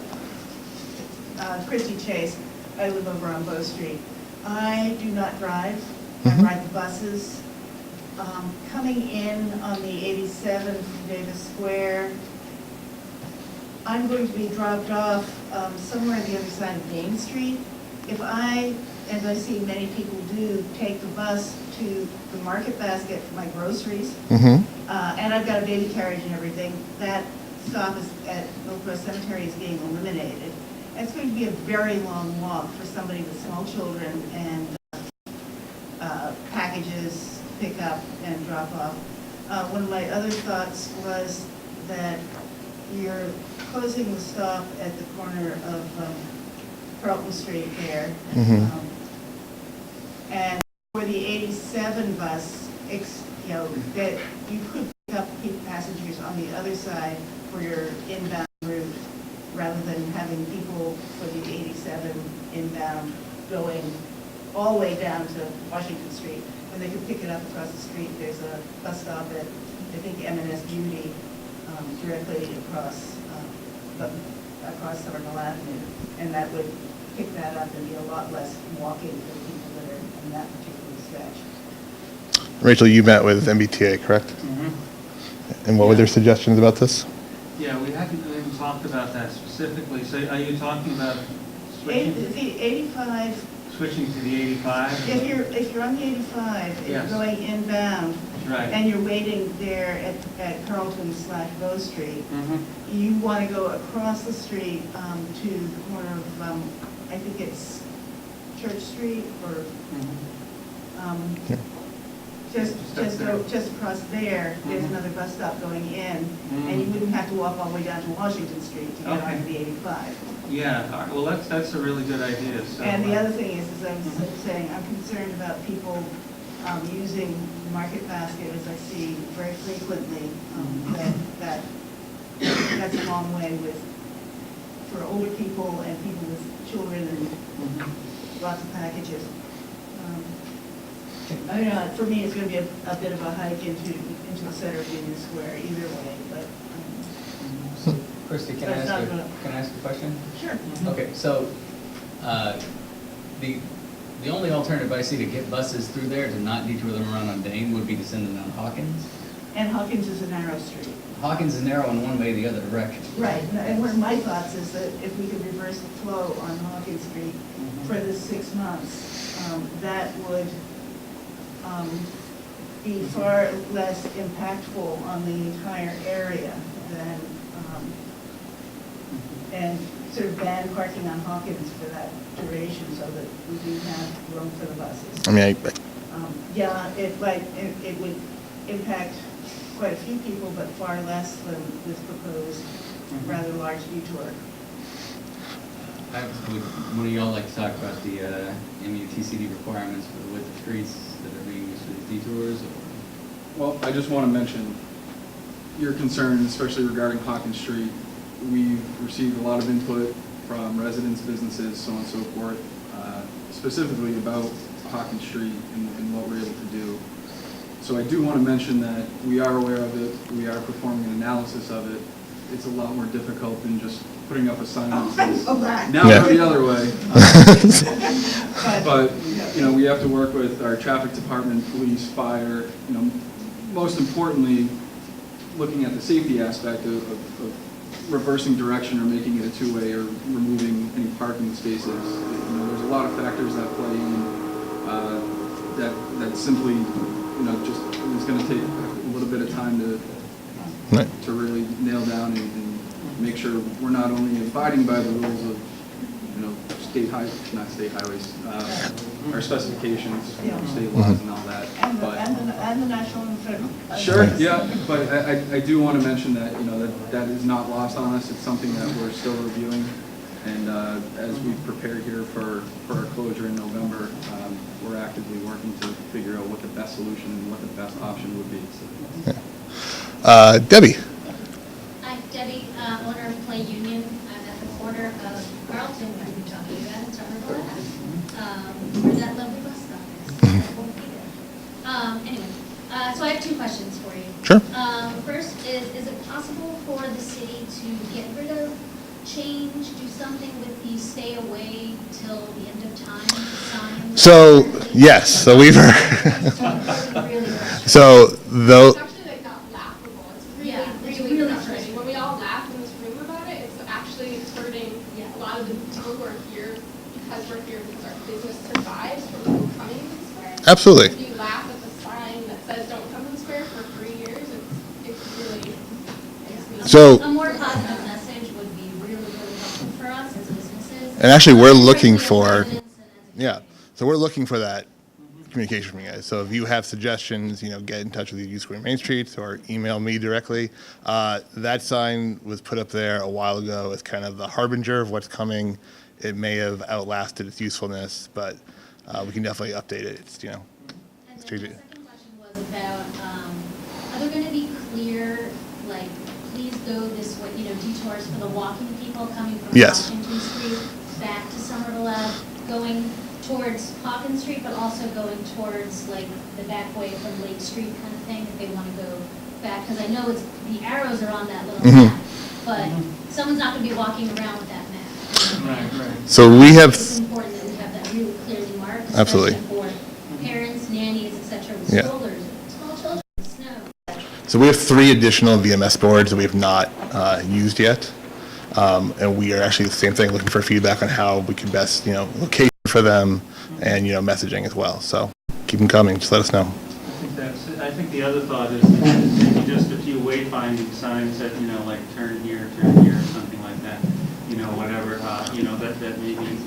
Christy Chase, I live over on Bow Street. I do not drive, I ride the buses. Coming in on the 87 from Davis Square, I'm going to be dropped off somewhere on the other side of Dane Street. If I, as I see many people do, take the bus to the Market Basket for my groceries, and I've got a baby carriage and everything, that stop is at Millcrest Cemetery is being eliminated. It's going to be a very long walk for somebody with small children and packages, pick up and drop off. One of my other thoughts was that you're closing the stop at the corner of Carlton Street there. And for the 87 bus, that you could pick up passengers on the other side for your inbound route rather than having people for the 87 inbound going all the way down to Washington Street, when they could pick it up across the street. There's a bus stop at, I think, M&S Beauty, directly across Somerville Avenue, and that would pick that up and be a lot less walking for the people that are in that particular stretch. Rachel, you met with MBTA, correct? Mm-hmm. And what were their suggestions about this? Yeah, we hadn't even talked about that specifically. So are you talking about The 85, switching to the 85? if you're on the 85 and Yes. you're going inbound, Right. and you're waiting there at Carlton/Bow Street, Mm-hmm. you want to go across the street to the corner of, I think it's Church Street, or Mm-hmm. just across there, there's another bus stop going in, and you wouldn't have to walk all the way down to Washington Street to get Okay. onto the 85. Yeah, all right. Well, that's a really good idea. So, And the other thing is, as I was saying, I'm concerned about people using Market Basket, as I see very frequently, that's a long way for older people and people with children and lots of packages. I don't know, for me, it's going to be a bit of a hike into the center of Union Square either way, but. Christie, can I That's ask not a, gonna- can I ask a question? Sure. Okay, so, the only alternative I see to get buses through there, to not detour them around on Dane, would be to send them down Hawkins. And Hawkins is a narrow street. Hawkins is narrow in one way, the other direction. Right, and one of my thoughts is that if we could reverse the flow on Hawkins Street for the 6 months, that would be far less impactful on the entire area than, and sort of ban parking on Hawkins for that duration so that we do have room for the buses. I mean, Yeah, it would impact quite a few people, but far less than this proposed rather large detour. Would one of y'all like to talk about the MUTCD requirements for the width of streets that are being used for these detours? Or? Well, I just want to mention your concerns, especially regarding Hawkins Street. We've received a lot of input from residents, businesses, so on and so forth, specifically about Hawkins Street and what we're able to do. So I do want to mention that we are aware of it. We are performing an analysis of it. It's a lot more difficult than just putting up a sign that says, now Yeah. go the other way. But, we have to work with our traffic department, police, fire, most importantly, looking at the safety aspect of reversing direction or making it a two-way or removing any parking spaces. There's a lot of factors that play in that simply, just it's going to take a little bit of time to really nail down and make sure we're not only abiding by the rules of, not state highways, our specifications, state laws and all that. And the national and federal. Sure, yeah, but I do want to mention that, that is not lost on us. It's something that we're still reviewing. And as we prepare here for our closure in November, we're actively working to figure out what the best solution and what the best option would be. So. Debbie. Hi, Debbie, owner of Play Union. I'm at the corner of Carlton, where you're talking about, Somerville Ave, where that lovely bus stop is. That won't be there. Anyway, so I have two questions for you. Sure. First is it possible for the city to get rid of, change, do something with the stay away till the end of time signs? So, yes, so we've heard. So, though. It's actually not laughable. It's really frustrating. When we all laugh in this room about it, it's actually hurting a lot of the people who are here because we're here because our business survives from people coming to the square. Absolutely. If you laugh at the sign that says don't come to the square for 3 years, it's really makes me. So. A more positive message would be really, really helpful for us as businesses. And actually, we're looking for, Residents and as a yeah, so we're looking for that communication from you guys. So if you have suggestions, get in touch with the U Square Main Streets or email me directly. That sign was put up there a while ago as kind of the harbinger of what's coming. It may have outlasted its usefulness, but we can definitely update it. It's, And then my second question was about, are there going to be clear, like, please go this way, detours for the walking people? people coming from Yes. Washington Street back to Somerville Ave, going towards Hawkins Street, but also going towards like the back way from Lake Street kind of thing, if they want to go back, because I know it's, the arrows are on that little Mhm. map, but someone's not going to be walking around with that map. Right. So we have, It's important that we have that really clearly marked. Absolutely. Especially for parents, nannies, et cetera, with Yeah. strollers, small children, snow. so we have 3 additional VMS boards that we have not used yet. And we are actually the same thing, looking for feedback on how we can best, location for them and, messaging as well. So keep them coming. Just let us know. I think the other thought is maybe just a few wayfinding signs that, like turn here, or something like that, whatever, that maybe,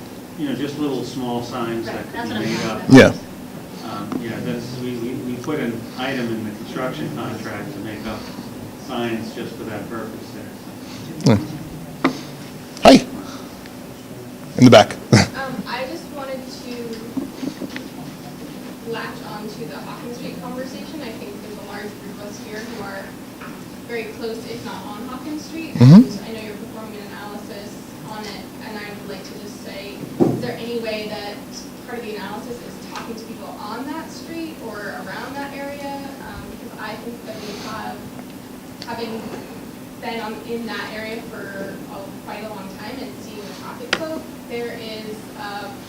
just little small signs that Right, could that's be what I'm made talking up. about. Yeah. We put an item in the construction contract to make up signs just for that purpose there. Hi. In the back. I just wanted to latch on to the Hawkins Street conversation. I think there's a large group of us here who are very close, if not on Hawkins Street. Mhm. And I know you're performing an analysis on it, and I would like to just say, is there any way that part of the analysis is talking to people on that street or around that area? Because I think that we have, having been in that area for quite a long time and seeing the traffic flow, there is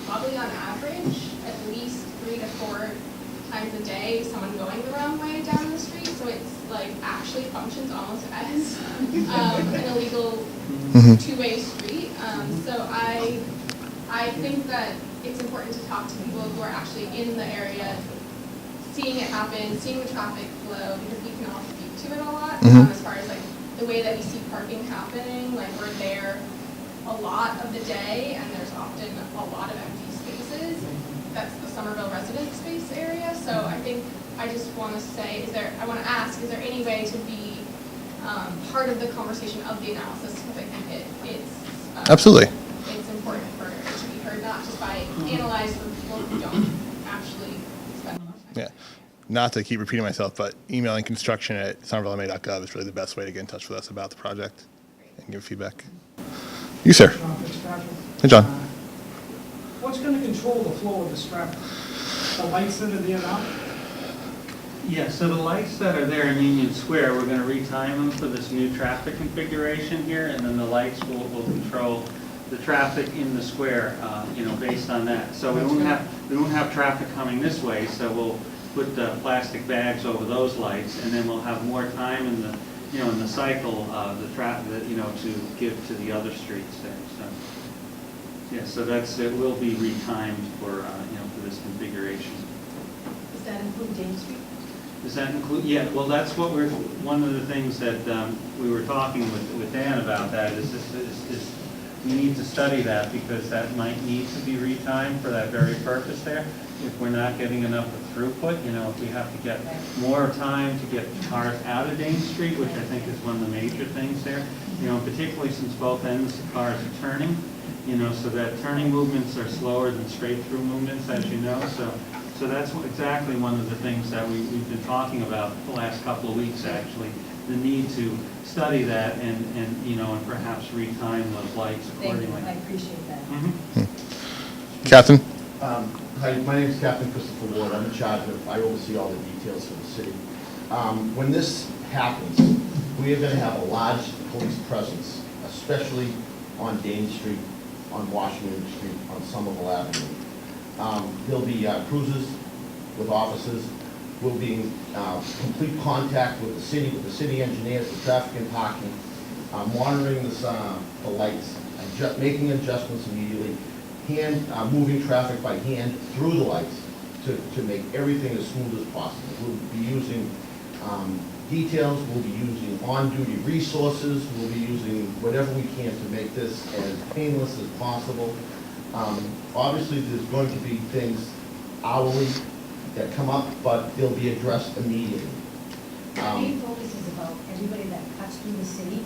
probably on average at least 3 to 4 times a day someone going the wrong way down the street. So it's like actually functions almost as an illegal Mhm. two-way street. So I think that it's important to talk to people who are actually in the area, seeing it happen, seeing the traffic flow, because we can all speak to it a lot Mhm. as far as like the way that we see parking happening. Like we're there a lot of the day, and there's often a lot of empty spaces. That's the Somerville resident space area. So I think I just want to say, I want to ask, is there any way to be part of the conversation of the analysis? Because I think it's Absolutely. it's important for it to be heard, not just by analyze for people who don't actually spend much time. Yeah. Not to keep repeating myself, but emailing construction@somervillema.gov is really the best way to get in touch with us about the project and give feedback. You, sir. John Fitzpatrick. Hey, John. What's going to control the flow of this traffic? The lights that are there now? Yeah, so the lights that are there in Union Square, we're going to retime them for this new traffic configuration here, and then the lights will control the traffic in the square, based on that. So we won't have traffic coming this way, so we'll put plastic bags over those lights, and then we'll have more time in the cycle, the traffic, to give to the other streets there. So, yeah, so it will be retimed for this configuration. Does that include Dane Street? Does that include, yeah, well, that's what one of the things that we were talking with Dan about that is we need to study that because that might need to be retimed for that very purpose there. If we're not getting enough of throughput, if we have to get more time to get cars out of Dane Street, which I think is one of the major things there, particularly since both ends of cars are turning, so that turning movements are slower than straight through movements, as you know, so that's exactly one of the things that we've been talking about the last couple of weeks, actually, the need to study that and perhaps retime those lights accordingly. Thank you, I appreciate that. Mhm. Captain? Hi, my name is Captain Christopher Ward. I'm in charge of, I oversee all the details for the city. When this happens, we are going to have a large police presence, especially on Dane Street, on Washington Street, on Somerville Avenue. There'll be cruisers with officers. We'll be in complete contact with the city engineers, the traffic and parking, monitoring the lights, making adjustments immediately, moving traffic by hand through the lights to make everything as smooth as possible. We'll be using details, we'll be using on-duty resources, we'll be using whatever we can to make this as painless as possible. Obviously, there's going to be things hourly that come up, but they'll be addressed immediately. The main focus is about everybody that cuts through the city,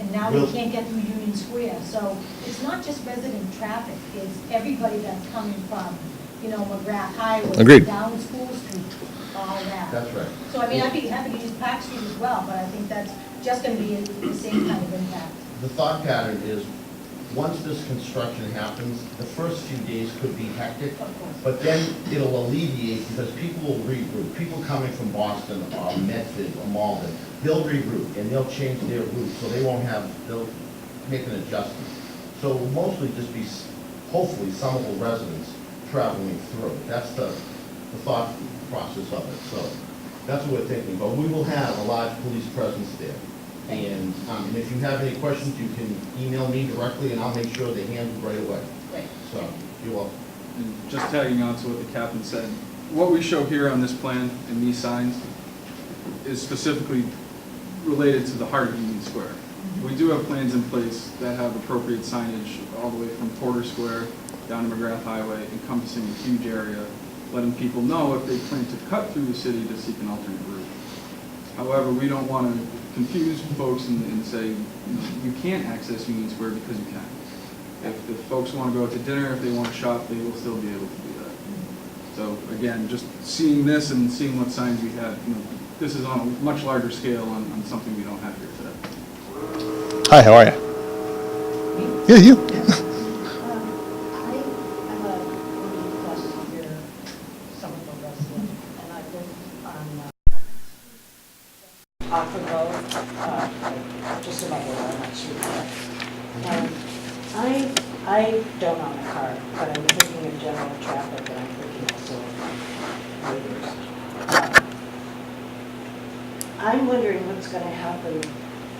and now Will- they can't get through Union Square. So it's not just resident traffic, it's everybody that's coming from, McGrath Highway. Agreed. Down School Street, all that. That's right. So, I mean, I'd be happy to use Park Street as well, but I think that's just gonna be the same kind of impact. the thought pattern is, once this construction happens, the first few days could be hectic, but then it'll alleviate because people will regroup. People coming from Boston or Medford or Malden, they'll regroup and they'll change their route, so they'll make an adjustment. So it will mostly just be, hopefully, Somerville residents traveling through. That's the thought process of it, so that's what we're thinking. But we will have a large police presence there. And if you have any questions, you can email me directly, and I'll make sure they're handled right away. Great. So, you're welcome. And just tagging on to what the captain said, what we show here on this plan and these signs is specifically related to the heart of Union Square. We do have plans in place that have appropriate signage all the way from Porter Square down to McGrath Highway, encompassing a huge area, letting people know if they plan to cut through the city to seek an alternate route. However, we don't want to confuse folks and say, you can't access Union Square because you can. If folks want to go out to dinner, if they want to shop, they will still be able to do that. So again, just seeing this and seeing what signs we have, this is on a much larger scale on something we don't have here today. Hi, how are you? Yeah, you. I am a last-year Somerville resident, and I live on Oxford Road, just about where I'm not sure. And I don't own a car, but I'm thinking of general traffic, and I'm thinking also of neighbors. I'm wondering what's going to happen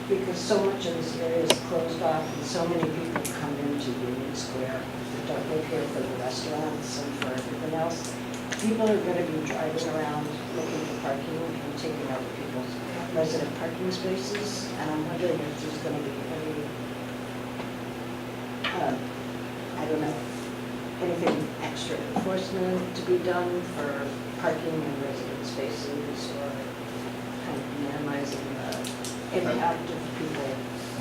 because so much of this area is closed off and so many people come into Union Square that don't live here for the restaurants and for everything else. People are going to be driving around looking for parking and taking other people's resident parking spaces, and I'm wondering if there's going to be any, I don't know, anything extra enforcement to be done for parking in resident spaces or kind of minimizing the impact of people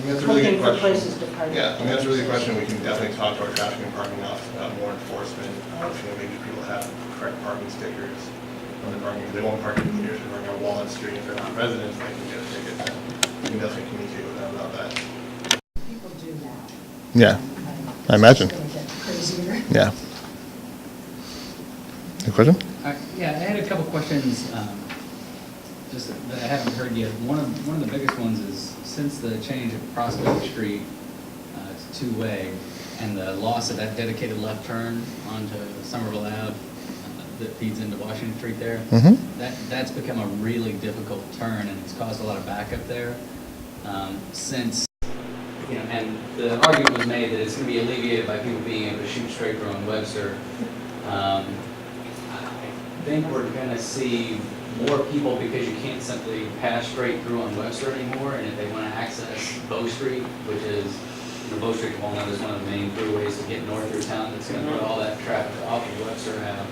That's a really looking good for question. places to park. Yeah, I mean, that's a really good question. We can definitely talk to our traffic and parking office about more enforcement. Maybe people have correct parking stickers when they're parking. If they won't park in meters, they're parking on Walnut Street. If they're not residents, they can get a ticket. We can definitely communicate with them about that. People do now. Yeah, I imagine. It's going to get crazier. Yeah. Any question? Yeah, I had a couple questions, just that I haven't heard yet. One of the biggest ones is, since the change of Prospect Street to two-way and the loss of that dedicated left turn onto Somerville Ave that feeds into Washington Street there, that's become a really difficult turn, and it's caused a lot of backup there. And the argument was made that it's going to be alleviated by people being able to shoot straight through on Webster. I think we're going to see more people because you can't simply pass straight through on Webster anymore, and if they want to access Bow Street, which is, Bow Street, well known as one of the main throughways to get north through town, that's going to put all that traffic off of Webster Ave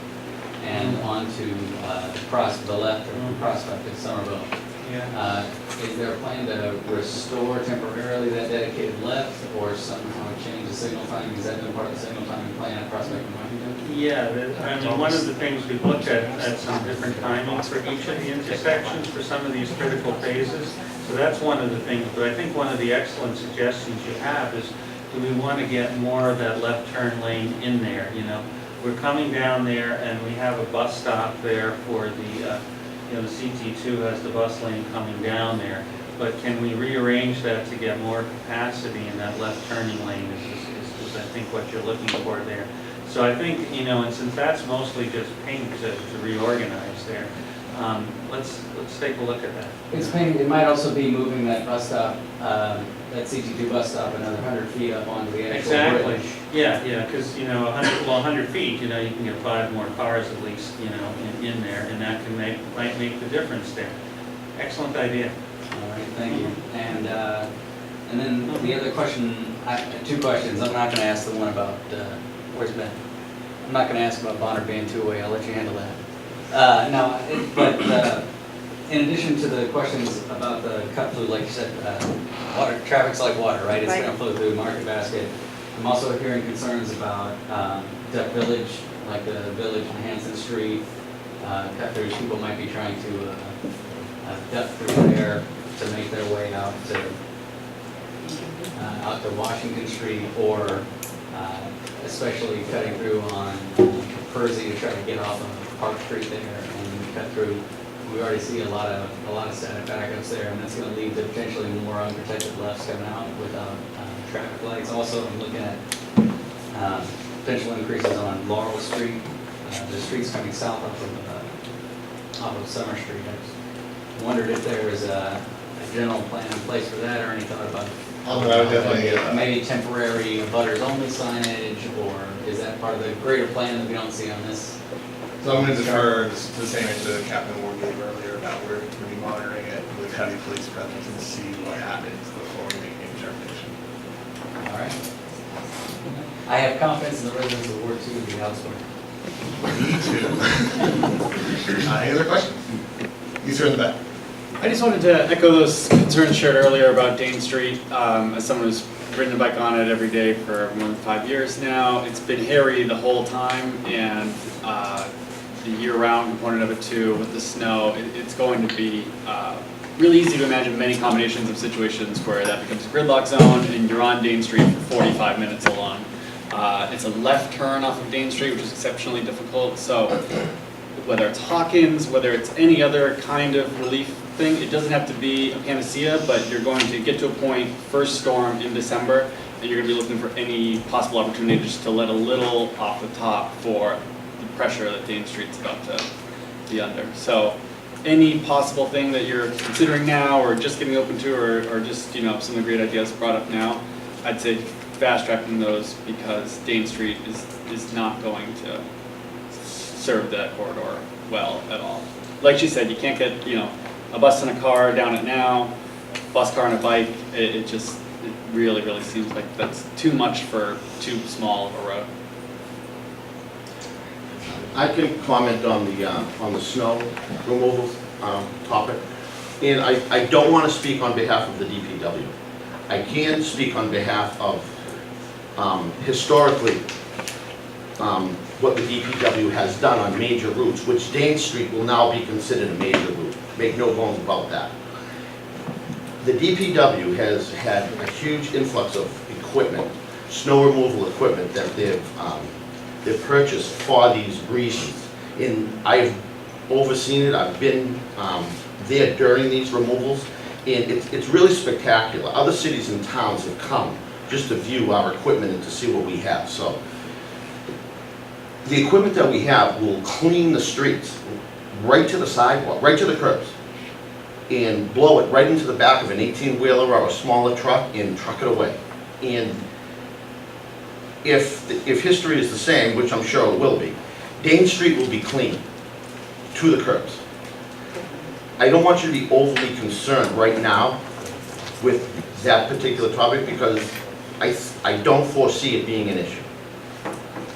and onto the left or Prospect at Somerville. Is there a plan to restore temporarily that dedicated left or somehow change the signal timing? Has that been part of the signal timing plan at Prospect and Washington? Yeah, I mean, one of the things we've looked at some different timings for each of the intersections for some of these critical phases. So that's one of the things, but I think one of the excellent suggestions you have is, do we want to get more of that left turn lane in there, We're coming down there and we have a bus stop there for the, the CT2 has the bus lane coming down there. But can we rearrange that to get more capacity in that left turning lane is I think what you're looking for there. So I think, and since that's mostly just paint to reorganize there, let's take a look at that. It's painting. It might also be moving that bus stop, that CT2 bus stop another 100 feet up onto the actual bridge. Yeah, because 100 feet, you can get 5 more cars at least, in there, and that might make the difference there. Excellent idea. All right, thank you. And then the other question, 2 questions. I'm not going to ask the one about where's Ben. I'm not going to ask about Bonner being two-way. I'll let you handle that. But in addition to the questions about the cut through, like you said, water traffic's like water, right? It's going to flow through Market Basket. I'm also hearing concerns about Duck Village, like the village in Hanson Street. Cut throughs, people might be trying to duck through there to make their way out to out to Washington Street, or especially cutting through on Percy to try to get off of Park Street there and cut through. We already see a lot of static backups there, and that's going to lead to potentially more unprotected lefts coming out without traffic lights. Also, I'm looking at potential increases on Laurel Street. The streets coming south off of Summer Street. I just wondered if there was a general plan in place for that, or any thought about I would definitely, maybe temporary butters only signage, or is that part of the greater plan that we don't see on this? So I'm going to defer to the same answer that Captain Ward gave earlier about we're going to be monitoring it with heavy police presence and see what happens before we make any determination. All right. I have confidence in the residents of Ward 2 to be outspoken. Me too. Any other questions? You sir in the back. I just wanted to echo those concerns shared earlier about Dane Street. As someone who's ridden a bike on it every day for more than 5 years now, it's been hairy the whole time, and the year-round component of it too, with the snow, it's going to be really easy to imagine many combinations of situations where that becomes a gridlock zone and you're on Dane Street for 45 minutes along. It's a left turn off of Dane Street, which is exceptionally difficult, so whether it's Hawkins, whether it's any other kind of relief thing, it doesn't have to be a panacea, but you're going to get to a point, first storm in December, and you're going to be looking for any possible opportunity just to let a little off the top for the pressure that Dane Street's about to be under. So any possible thing that you're considering now, or just getting open to, or just, you know, some of the great ideas brought up now, I'd say fast tracking those, because Dane Street is not going to serve that corridor well at all. Like she said, you can't get, you know, a bus and a car down it now, bus, car, and a bike. It really, really seems like that's too much for too small of a road. I can comment on the snow removal topic, and I don't want to speak on behalf of the DPW. I can speak on behalf of historically what the DPW has done on major routes, which Dane Street will now be considered a major route. Make no bones about that. The DPW has had a huge influx of equipment, snow removal equipment that they've purchased for these reasons. And I've overseen it. I've been there during these removals, and it's really spectacular. Other cities and towns have come just to view our equipment and to see what we have. So the equipment that we have will clean the streets right to the sidewalk, right to the curbs, and blow it right into the back of an 18-wheeler or a smaller truck and truck it away. And if history is the same, which I'm sure it will be, Dane Street will be clean to the curbs. I don't want you to be overly concerned right now with that particular topic, because I don't foresee it being an issue.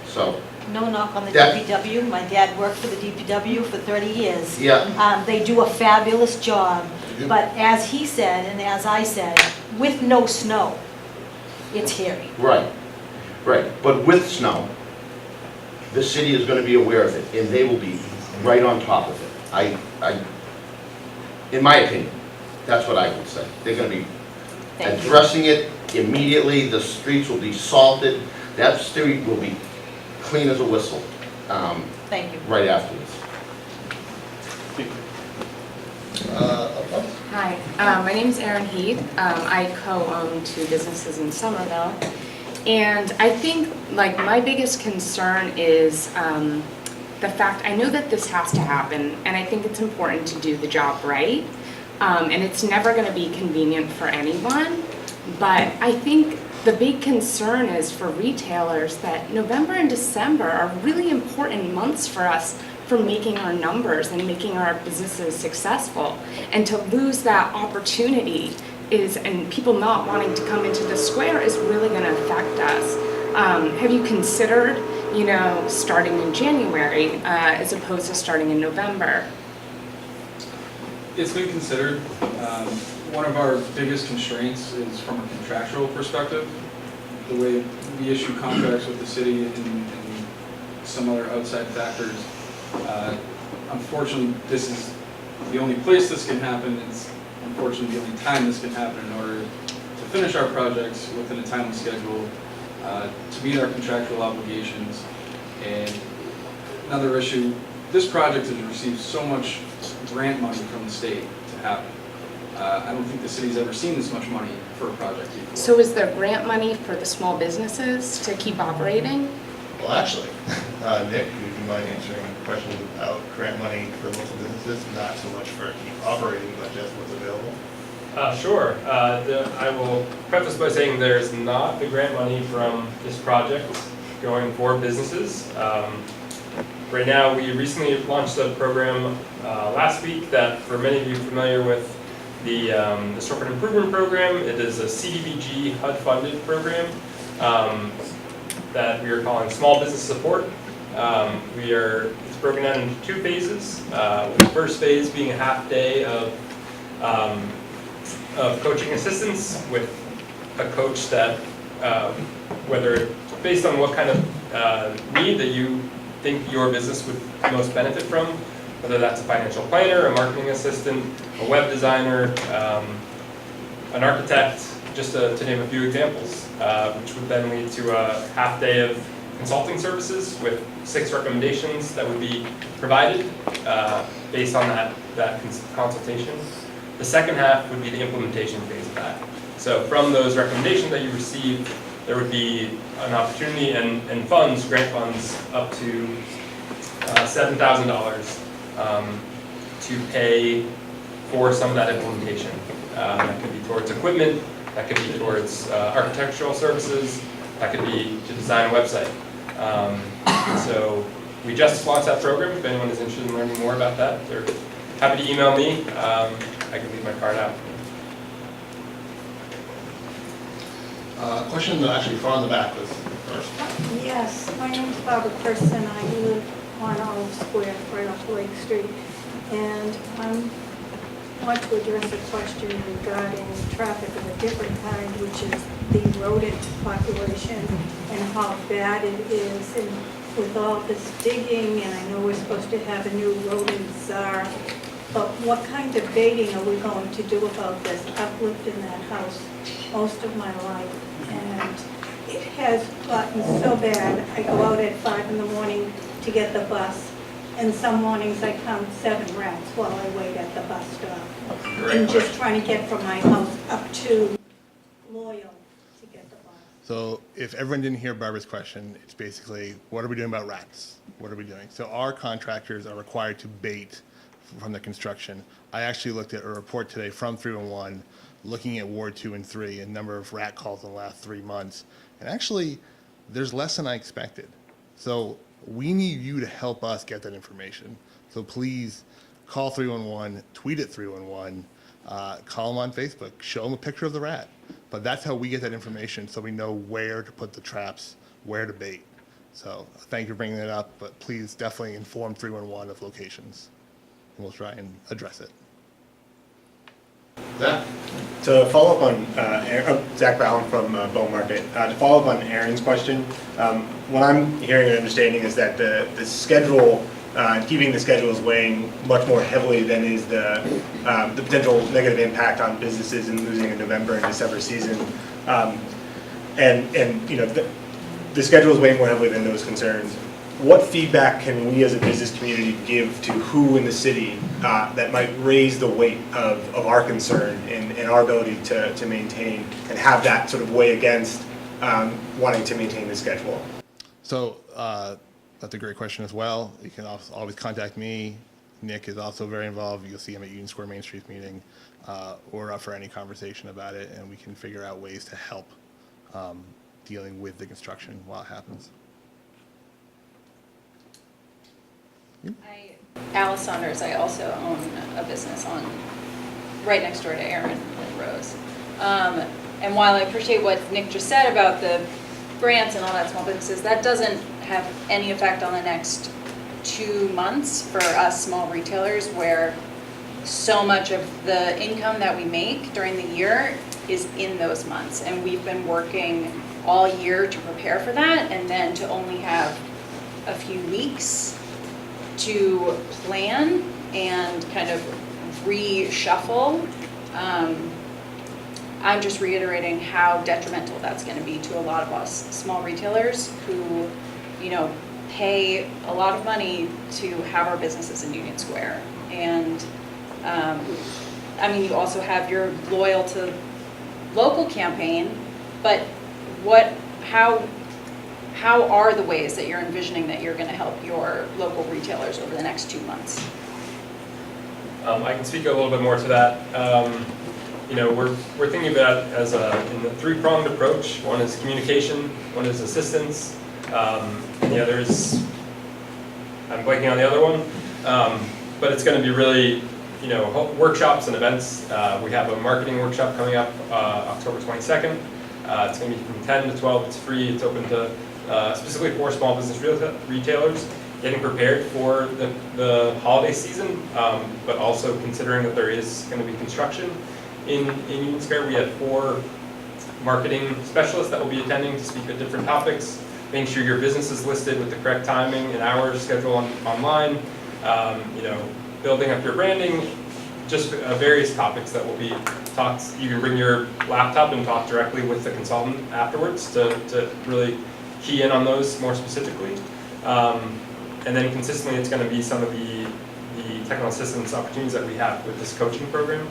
So. No knock on the DPW. My dad worked for the DPW for 30 years. Yeah. They do a fabulous job. But as he said, and as I said, with no snow, it's hairy. Right, right. But with snow, the city is going to be aware of it, and they will be right on top of it. In my opinion, that's what I would say. They're going to be addressing it immediately. The streets will be salted. That street will be clean as a whistle. Thank you. Right afterwards. Hi, my name is Erin Heath. I co-own 2 businesses in Somerville. And I think, like, my biggest concern is the fact, I know that this has to happen, and I think it's important to do the job right. And it's never going to be convenient for anyone. But I think the big concern is for retailers that November and December are really important months for us for making our numbers and making our businesses successful. And to lose that opportunity and people not wanting to come into the square is really going to affect us. Have you considered, you know, starting in January as opposed to starting in November? It's been considered. One of our biggest constraints is from a contractual perspective. The way we issue contracts with the city and some other outside factors. Unfortunately, this is the only place this can happen. It's unfortunately the only time this can happen in order to finish our projects within a timely schedule, to meet our contractual obligations. And another issue, this project has received so much grant money from the state to happen. I don't think the city's ever seen this much money for a project before. So is there grant money for the small businesses to keep operating? Well, actually, Nick, would you mind answering questions about grant money for local businesses? Not so much for keep operating, but just what's available? Sure. I will preface by saying there's not the grant money from this project going for businesses. Right now, we recently launched a program last week that, for many of you familiar with the Stormwater Improvement Program, it is a CDBG HUD-funded program that we are calling Small Business Support. It's broken down into 2 phases. The first phase being a half day of coaching assistance with a coach that, whether based on what kind of need that you think your business would most benefit from, whether that's a financial planner, a marketing assistant, a web designer, an architect, just to name a few examples, which would then lead to a half day of consulting services with 6 recommendations that would be provided based on that consultation. The second half would be the implementation phase of that. So from those recommendations that you receive, there would be an opportunity and funds, grant funds, up to $7,000 to pay for some of that implementation. That could be towards equipment, that could be towards architectural services, that could be to design a website. So we just launched that program. If anyone is interested in learning more about that, they're happy to email me. I can leave my card out. Question actually far in the back was first. Yes, my name is Barbara Person. I live on Olive Square, right off Lake Street. And I want to address a question regarding traffic of a different kind, which is the rodent population and how bad it is. And with all this digging, and I know we're supposed to have a new rodent czar, but what kind of baiting are we going to do about this? I've lived in that house most of my life, and it has gotten so bad. I go out at 5 in the morning to get the bus, and some mornings I count 7 rats while I wait at the bus stop. And just trying to get from my house up to Loyal to get the bus. So if everyone didn't hear Barbara's question, it's basically, what are we doing about rats? What are we doing? So our contractors are required to bait from the construction. I actually looked at a report today from 311 looking at Ward 2 and 3 and number of rat calls in the last 3 months. And actually, there's less than I expected. So we need you to help us get that information. So please call 311, tweet at 311, call them on Facebook, show them a picture of the rat. But that's how we get that information, so we know where to put the traps, where to bait. So thank you for bringing that up, but please definitely inform 311 of locations, and we'll try and address it. Zach? To follow up on, Zach Ballin from Bow Market, to follow up on Aaron's question, what I'm hearing and understanding is that the schedule, keeping the schedule is weighing much more heavily than is the potential negative impact on businesses in losing a November and December season. And you know, the schedule is weighing more heavily than those concerns. What feedback can we as a business community give to who in the city that might raise the weight of our concern and our ability to maintain and have that sort of weigh against wanting to maintain the schedule? So that's a great question as well. You can always contact me. Nick is also very involved. You'll see him at Union Square Main Street meeting. We're up for any conversation about it, and we can figure out ways to help dealing with the construction while it happens. Alice Saunders, I also own a business right next door to Aaron and Rose. And while I appreciate what Nick just said about the grants and all that small businesses, that doesn't have any effect on the next 2 months for us small retailers, where so much of the income that we make during the year is in those months. And we've been working all year to prepare for that, and then to only have a few weeks to plan and kind of reshuffle. I'm just reiterating how detrimental that's going to be to a lot of us small retailers who, you know, pay a lot of money to have our businesses in Union Square. And I mean, you also have your Loyal to Local campaign, but how are the ways that you're envisioning that you're going to help your local retailers over the next 2 months? I can speak a little bit more to that. You know, we're thinking about it as in a three-pronged approach. One is communication, one is assistance, and the other is, I'm blanking on the other one, but it's going to be really, you know, workshops and events. We have a marketing workshop coming up October 22nd. It's going to be from 10 to 12. It's free. It's open to specifically for small business retailers, getting prepared for the holiday season, but also considering that there is going to be construction in Union Square. We have 4 marketing specialists that will be attending to speak at different topics, making sure your business is listed with the correct timing and hours schedule online, you know, building up your branding, just various topics that will be talked. You can bring your laptop and talk directly with the consultant afterwards to really key in on those more specifically. And then consistently, it's going to be some of the technical assistance opportunities that we have with this coaching program.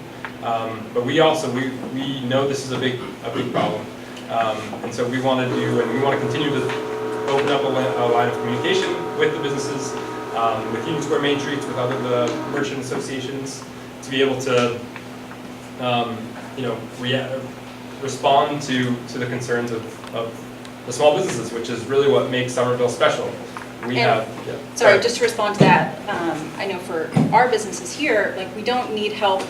But we also, we know this is a big problem. And so we want to do, and we want to continue to open up a line of communication with the businesses, with Union Square Main Streets, with other merchant associations, to be able to, you know, respond to the concerns of the small businesses, which is really what makes Somerville special. Sorry, just to respond to that, I know for our businesses here, like, we don't need help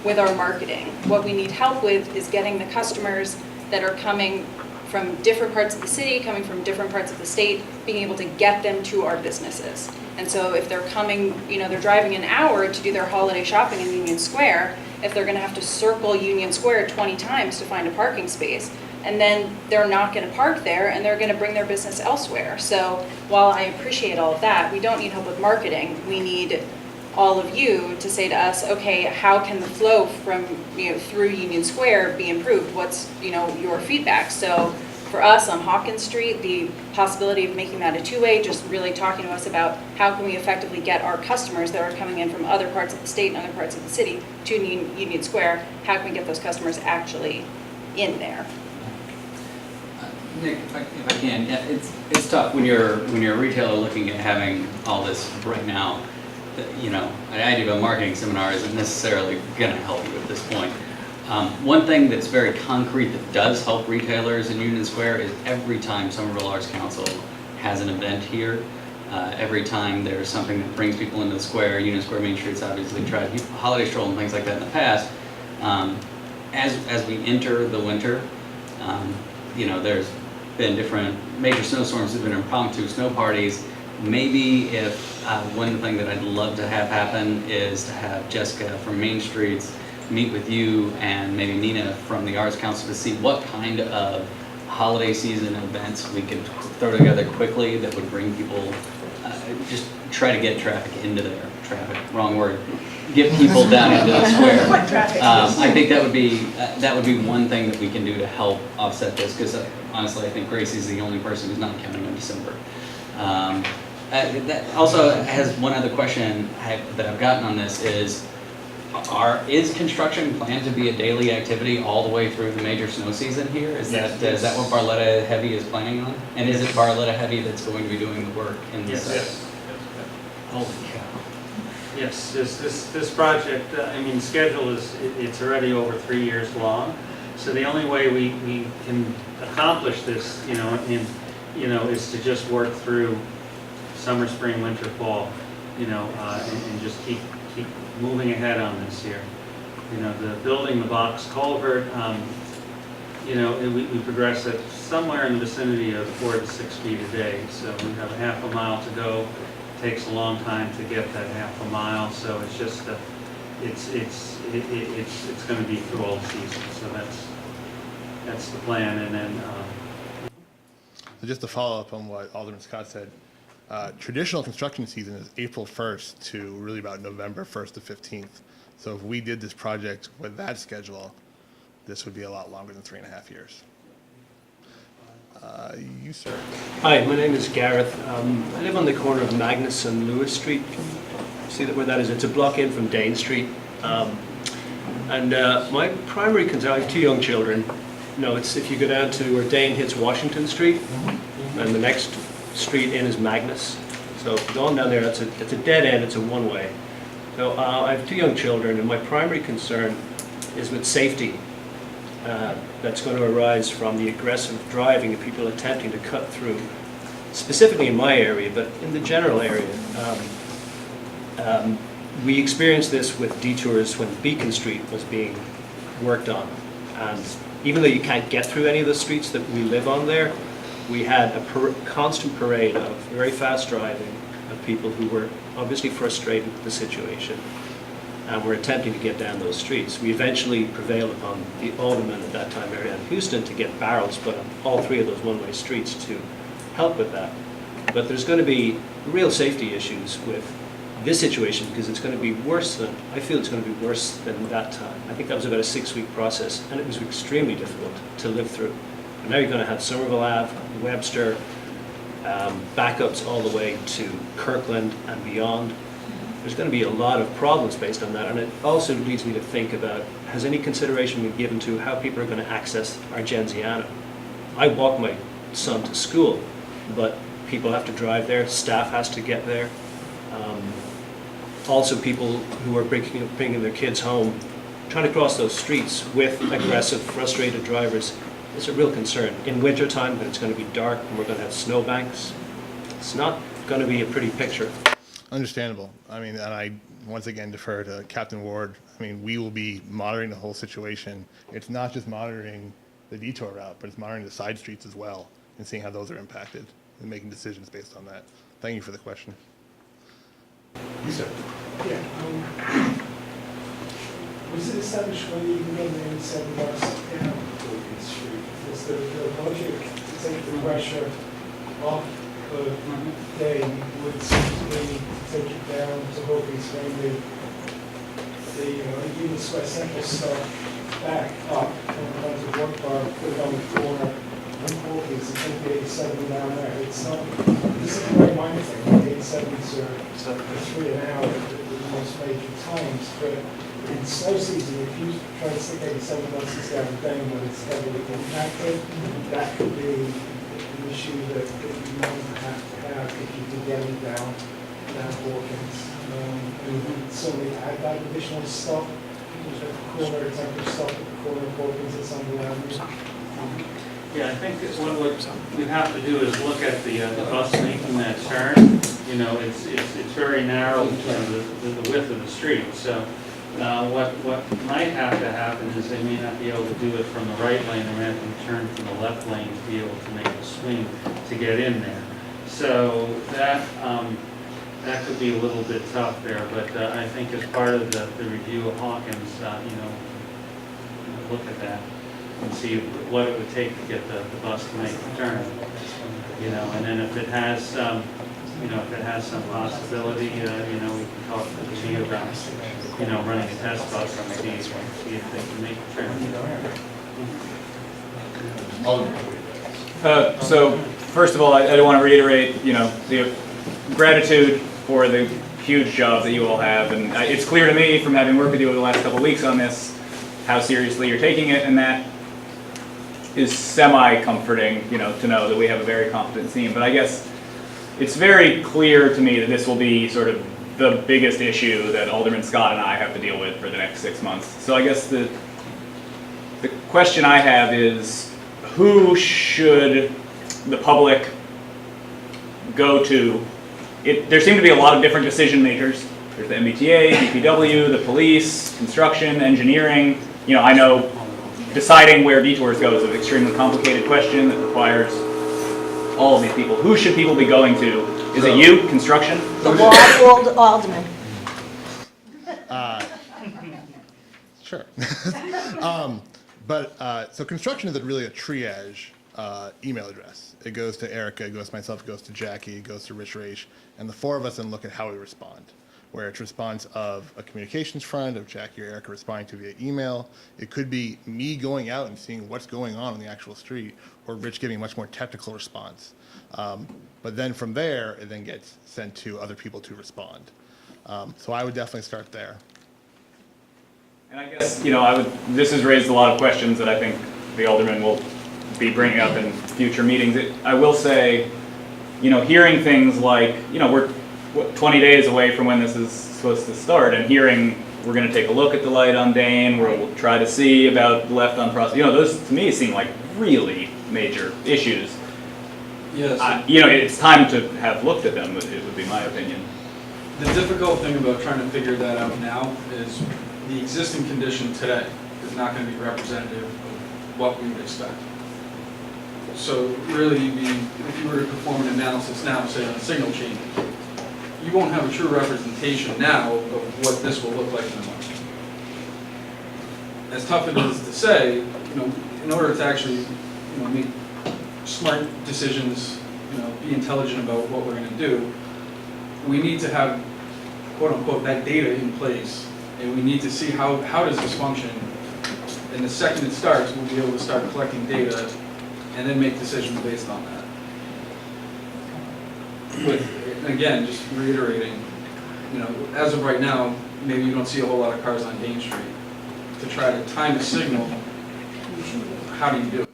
with our marketing. What we need help with is getting the customers that are coming from different parts of the city, coming from different parts of the state, being able to get them to our businesses. And so if they're coming, you know, they're driving an hour to do their holiday shopping in Union Square, if they're going to have to circle Union Square 20 times to find a parking space, and then they're not going to park there and they're going to bring their business elsewhere. So while I appreciate all of that, we don't need help with marketing. We need all of you to say to us, okay, how can the flow from, you know, through Union Square be improved? What's, you know, your feedback? So for us on Hawkins Street, the possibility of making that a two-way, just really talking to us about how can we effectively get our customers that are coming in from other parts of the state and other parts of the city to Union Square, how can we get those customers actually in there? Nick, if I can, yeah, it's tough when you're a retailer looking at having all this right now. You know, an idea of a marketing seminar isn't necessarily going to help you at this point. One thing that's very concrete that does help retailers in Union Square is every time Somerville Arts Council has an event here, every time there's something that brings people into the square, Union Square Main Street's obviously tried holiday stroll and things like that in the past. As we enter the winter, you know, there's been different major snowstorms, there's been impromptu snow parties. Maybe if one thing that I'd love to have happen is to have Jessica from Main Streets meet with you and maybe Nina from the Arts Council to see what kind of holiday season events we could throw together quickly that would bring people, just try to get traffic into there. Traffic, wrong word. Get people down into the square. I think that would be one thing that we can do to help offset this, because honestly, I think Gracie's the only person who's not counting on December. That also has one other question that I've gotten on this is construction planned to be a daily activity all the way through the major snow season here? Is that what Barletta Heavy is planning on? And is it Barletta Heavy that's going to be doing the work in this? Yes. Holy cow. Yes, this project, I mean, schedule it's already over 3 years long. So the only way we can accomplish this, you know, is to just work through summer, spring, winter, fall, you know, and just keep moving ahead on this here. You know, building the box culvert, you know, we progress at somewhere in the vicinity of 4 to 6 feet a day. So we have a half a mile to go. It takes a long time to get that half a mile. So it's just it's going to be through all season. So that's the plan. And then So just to follow up on what Alderman Scott said, traditional construction season is April 1st to really about November 1st to 15th. So if we did this project with that schedule, this would be a lot longer than 3.5 years. You, sir. Hi, my name is Gareth. I live on the corner of Magnus and Lewis Street. See where that is? It's a block in from Dane Street. My primary concern, I have 2 young children. It's if you go down to where Dane hits Washington Street, and the next street in is Magnus. So if you're going down there, it's a dead end, it's a one-way. So I have 2 young children, and my primary concern is with safety. That's going to arise from the aggressive driving of people attempting to cut through, specifically in my area, but in the general area. We experienced this with detours when Beacon Street was being worked on. And even though you can't get through any of the streets that we live on there, we had a constant parade of very fast driving of people who were obviously frustrated with the situation and were attempting to get down those streets. We eventually prevailed upon the alderman at that time, Mary Ann Houston, to get barrels put on all 3 of those one-way streets to help with that. But there's going to be real safety issues with this situation because it's going to be worse than, I feel it's going to be worse than that time. I think that was about a 6-week process, and it was extremely difficult to live through. And now you're going to have Somerville Ave, Webster, backups all the way to Kirkland and beyond. There's going to be a lot of problems based on that, and it also leads me to think about, has any consideration been given to how people are going to access Argenziano? I walk my son to school, but people have to drive there, staff has to get there. Also people who are bringing their kids home, trying to cross those streets with aggressive, frustrated drivers, is a real concern. In wintertime, when it's going to be dark and we're going to have snowbanks, it's not going to be a pretty picture. Understandable. I mean, and I once again defer to Captain Ward. I mean, we will be monitoring the whole situation. It's not just monitoring the detour route, but it's monitoring the side streets as well and seeing how those are impacted and making decisions based on that. Thank you for the question. You, sir. Yeah, was it established whether you can get an 87 bus down Wilkins Street? Was the logic to take the pressure off of Dane would seem to be to take it down to Hawkins, mainly the Union Square Central stuff back up and onto one car, put it on the corner of Hawkins and take the 87 down there. It's not, this is a very minor thing. The 87s are 3 an hour at the most major times, but in snow season, if you try to stick 87 buses down Dane when it's heavily impacted, that could be an issue that you might have to have if you did get them down Hawkins. And certainly add that additional stop, at the corner, temporary stop at the corner of Hawkins at Somerville Ave. Yeah, I think what we have to do is look at the bus making that turn. You know, it's very narrow, the width of the street. So what might have to happen is they may not be able to do it from the right lane. They may have to turn from the left lane to be able to make a swing to get in there. So that could be a little bit tough there. But I think as part of the review of Hawkins, look at that and see what it would take to get the bus to make the turn. And then if it has some possibility, we can talk to the G about, running a test bus and see if they can make the turn. So first of all, I want to reiterate, the gratitude for the huge job that you all have, and it's clear to me from having worked with you over the last couple of weeks on this how seriously you're taking it, and that is semi-comforting, to know that we have a very competent team. But I guess it's very clear to me that this will be sort of the biggest issue that Alderman Scott and I have to deal with for the next 6 months. So I guess the question I have is, who should the public go to? There seem to be a lot of different decision makers. There's the MBTA, DPW, the police, construction, engineering. I know deciding where detours go is an extremely complicated question that requires all of these people. Who should people be going to? Is it you, construction? The ward alderman. Sure. So construction is really a triage email address. It goes to Erica, it goes to myself, it goes to Jackie, it goes to Rich Raish, and the 4 of us then look at how we respond. where it's response of a communications front, of Jackie or Erica responding to via email. It could be me going out and seeing what's going on the actual street, or Rich giving a much more technical response. But then from there, it then gets sent to other people to respond. So I would definitely start there. And I guess, this has raised a lot of questions that I think the alderman will be bringing up in future meetings. I will say, hearing things like, we're 20 days away from when this is supposed to start, and hearing we're going to take a look at the light on Dane, we'll try to see about the left on Prospect. Those to me seem like really major issues. Yes. It's time to have looked at them, it would be my opinion. The difficult thing about trying to figure that out now is the existing condition today is not going to be representative of what we would expect. So really, if you were to perform an analysis now, say on signal changes, you won't have a true representation now of what this will look like in a month. As tough it is to say, in order to actually, make smart decisions, be intelligent about what we're going to do, we need to have, quote unquote, that data in place, and we need to see how does this function. And the second it starts, we'll be able to start collecting data and then make decisions based on that. But again, just reiterating, as of right now, maybe you don't see a whole lot of cars on Dane Street. To try to time a signal, how do you do it?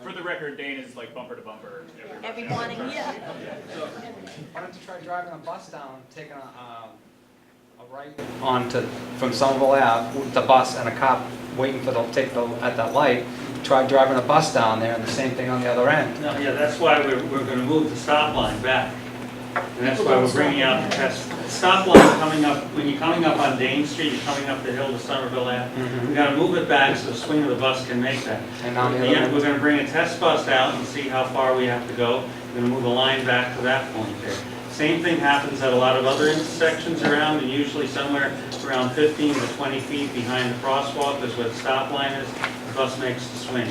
For the record, Dane is like bumper to bumper. Every morning, yeah. Why don't you try driving a bus down, taking a right from Somerville Ave with the bus and a cop waiting for at that light. Try driving a bus down there and the same thing on the other end. No, yeah, that's why we're going to move the stop line back. And that's why we're bringing out the test. Stop line coming up, when you're coming up on Dane Street, you're coming up the hill to Somerville Ave. We got to move it back so the swing of the bus can make that. And on the At other the end, end. we're going to bring a test bus out and see how far we have to go. We're going to move the line back to that point there. Same thing happens at a lot of other intersections around, and usually somewhere around 15 to 20 feet behind the crosswalk is where the stop line is. The bus makes the swing.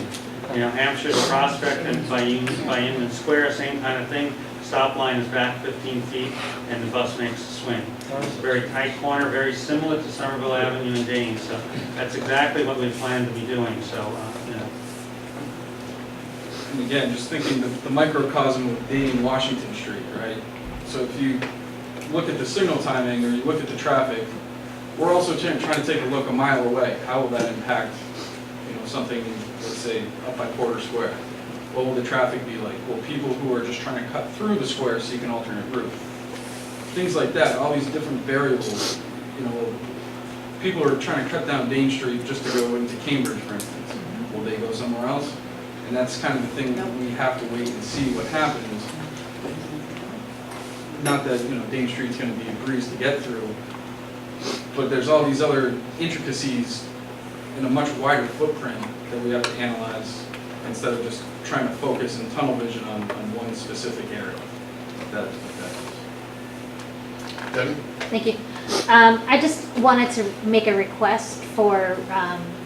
Hampshire, the Prospect, and by Union Square, same kind of thing. Stop line is back 15 feet, and the bus makes the swing. Very tight corner, very similar to Somerville Avenue and Dane. So that's exactly what we plan to be doing. So, And again, just thinking the microcosm of Dane, Washington Street, right? So if you look at the signal timing or you look at the traffic, we're also trying to take a look a mile away. How will that impact, something, let's say, up by Porter Square? What will the traffic be like? Will people who are just trying to cut through the square seek an alternate route? Things like that, all these different variables. People are trying to cut down Dane Street just to go into Cambridge, for instance. Will they go somewhere else? And that's kind of the thing that we have to wait and see what happens. Not that, Dane Street's going to be a breeze to get through, but there's all these other intricacies in a much wider footprint that we have to analyze instead of just trying to focus in tunnel vision on one specific area. Debbie? Thank you. I just wanted to make a request for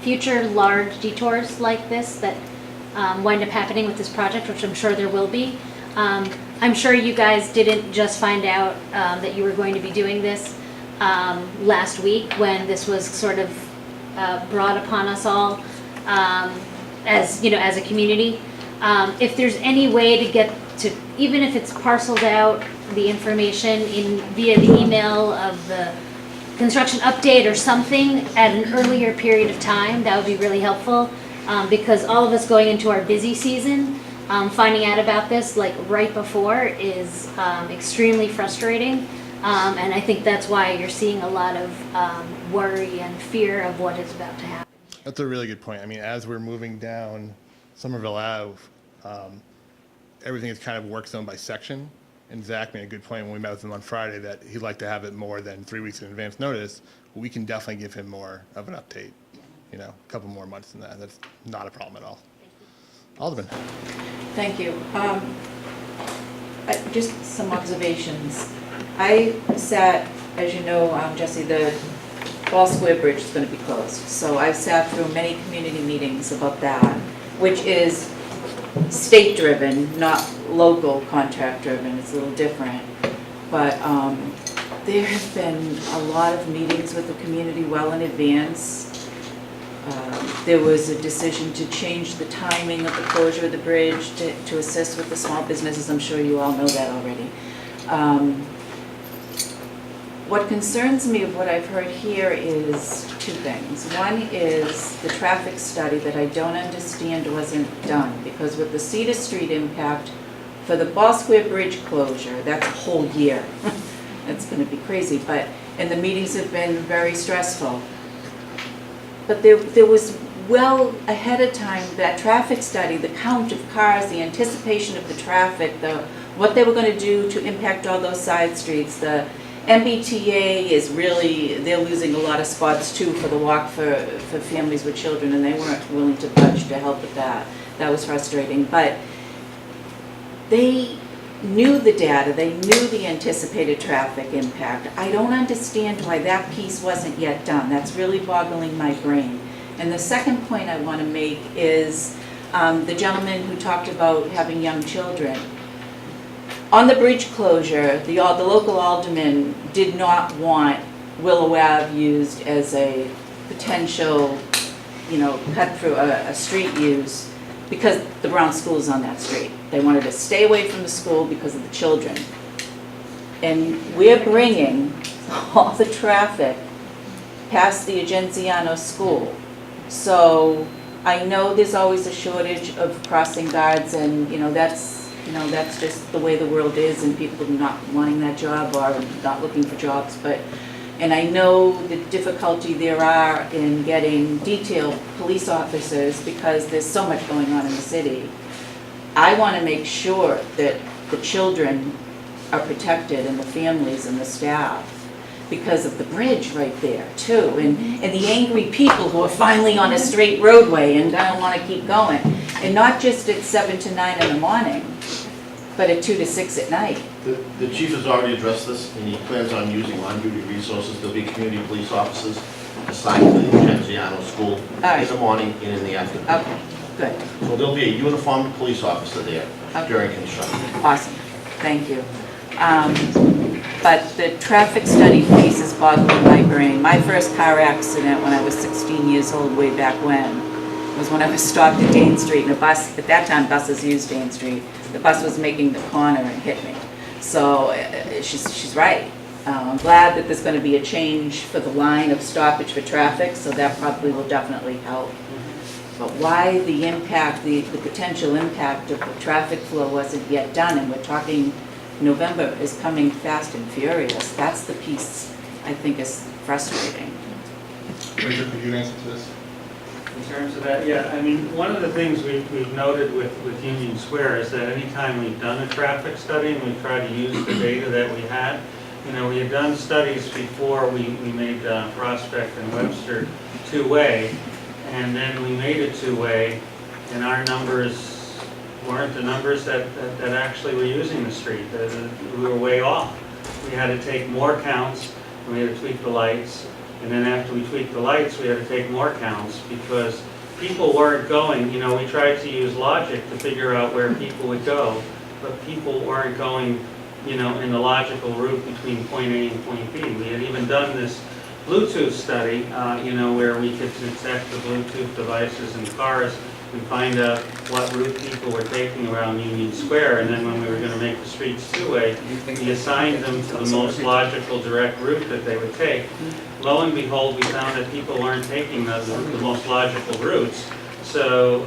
future large detours like this that wind up happening with this project, which I'm sure there will be. I'm sure you guys didn't just find out that you were going to be doing this last week when this was sort of brought upon us all as a community. If there's any way to get to, even if it's parceled out, the information via the email of the construction update or something at an earlier period of time, that would be really helpful. Because all of us going into our busy season, finding out about this like right before is extremely frustrating. And I think that's why you're seeing a lot of worry and fear of what is about to happen. That's a really good point. I mean, as we're moving down Somerville Ave, everything is kind of work zone by section. And Zach made a good point when we met with him on Friday that he'd like to have it more than 3 weeks in advance notice. We can definitely give him more of an update. A couple more months than that. That's not a problem at all. Alderman. Thank you. Just some observations. I sat, as you know, Jesse, the Ball Square Bridge is going to be closed. So I've sat through many community meetings about that, which is state-driven, not local contract-driven. It's a little different. But There have been a lot of meetings with the community well in advance. There was a decision to change the timing of the closure of the bridge to assist with the small businesses. I'm sure you all know that already. What concerns me of what I've heard here is two things. One is the traffic study that I don't understand wasn't done, because with the Cedar Street impact, for the Ball Square Bridge closure, that's a whole year. That's gonna be crazy, and the meetings have been very stressful. But there was well ahead of time, that traffic study, the count of cars, the anticipation of the traffic, what they were gonna do to impact all those side streets. The MBTA is really, they're losing a lot of spots too for the walk for families with children, and they weren't willing to budge to help with that. That was frustrating, but they knew the data, they knew the anticipated traffic impact. I don't understand why that piece wasn't yet done. That's really boggling my brain. And the second point I want to make is the gentleman who talked about having young children. On the bridge closure, the local alderman did not want Willow Ave used as a potential, cut through a street use, because the Brown School's on that street. They wanted to stay away from the school because of the children. And we're bringing all the traffic past the Agenziano School. So I know there's always a shortage of crossing guards, and that's just the way the world is, and people not wanting that job or not looking for jobs. And I know the difficulty there are in getting detailed police officers because there's so much going on in the city. I want to make sure that the children are protected, and the families and the staff, because of the bridge right there too, and the angry people who are finally on a straight roadway and don't want to keep going. And not just at 7 to 9 in the morning, but at 2 to 6 at night. The chief has already addressed this, and he plans on using on-duty resources. There'll be community police officers assigned to the Genziano School in the morning and in the afternoon. Okay, good. So there'll be a uniformed police officer there during construction. Awesome, thank you. But the traffic study piece is boggling my brain. My first car accident when I was 16 years old, way back when, was when I was stopped at Dane Street, and a bus, at that time buses used Dane Street, the bus was making the corner and hit me. So she's right. I'm glad that there's going to be a change for the line of stoppage for traffic, so that probably will definitely help. But why the impact, the potential impact of the traffic flow wasn't yet done, and we're talking November is coming fast and furious. That's the piece I think is frustrating. Richard, could you answer to this? In terms of that, yeah, I mean, one of the things we've noted with Union Square is that anytime we've done a traffic study and we've tried to use the data that we had, we had done studies before we made Prospect and Webster two-way, and then we made it two-way, and our numbers weren't the numbers that actually were using the street. We were way off. We had to take more counts, and we had to tweak the lights. And then after we tweaked the lights, we had to take more counts because people weren't going. We tried to use logic to figure out where people would go, but people weren't going, in the logical route between point A and point B. We had even done this Bluetooth study, where we could detect the Bluetooth devices in cars and find out what route people were taking around Union Square, and then when we were going to make the streets two-way, we assigned them to the most logical direct route that they would take. Lo and behold, we found that people weren't taking the most logical routes, so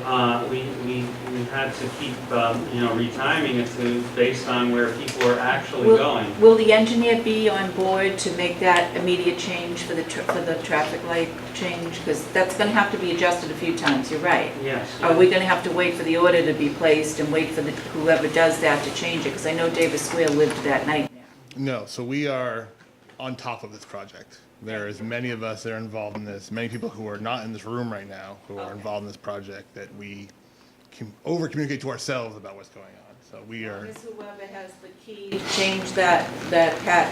we had to keep retiming it based on where people were actually going. Will the engineer be on board to make that immediate change for the traffic light change? Because that's going to have to be adjusted a few times. You're right. Yes. Are we going to have to wait for the order to be placed and wait for whoever does that to change it? Because I know Davis Square lived that nightmare. No, so we are on top of this project. There is many of us that are involved in this, many people who are not in this room right now who are involved in this project, that we can over-communicate to ourselves about what's going on. So we are... Because whoever has the key to change that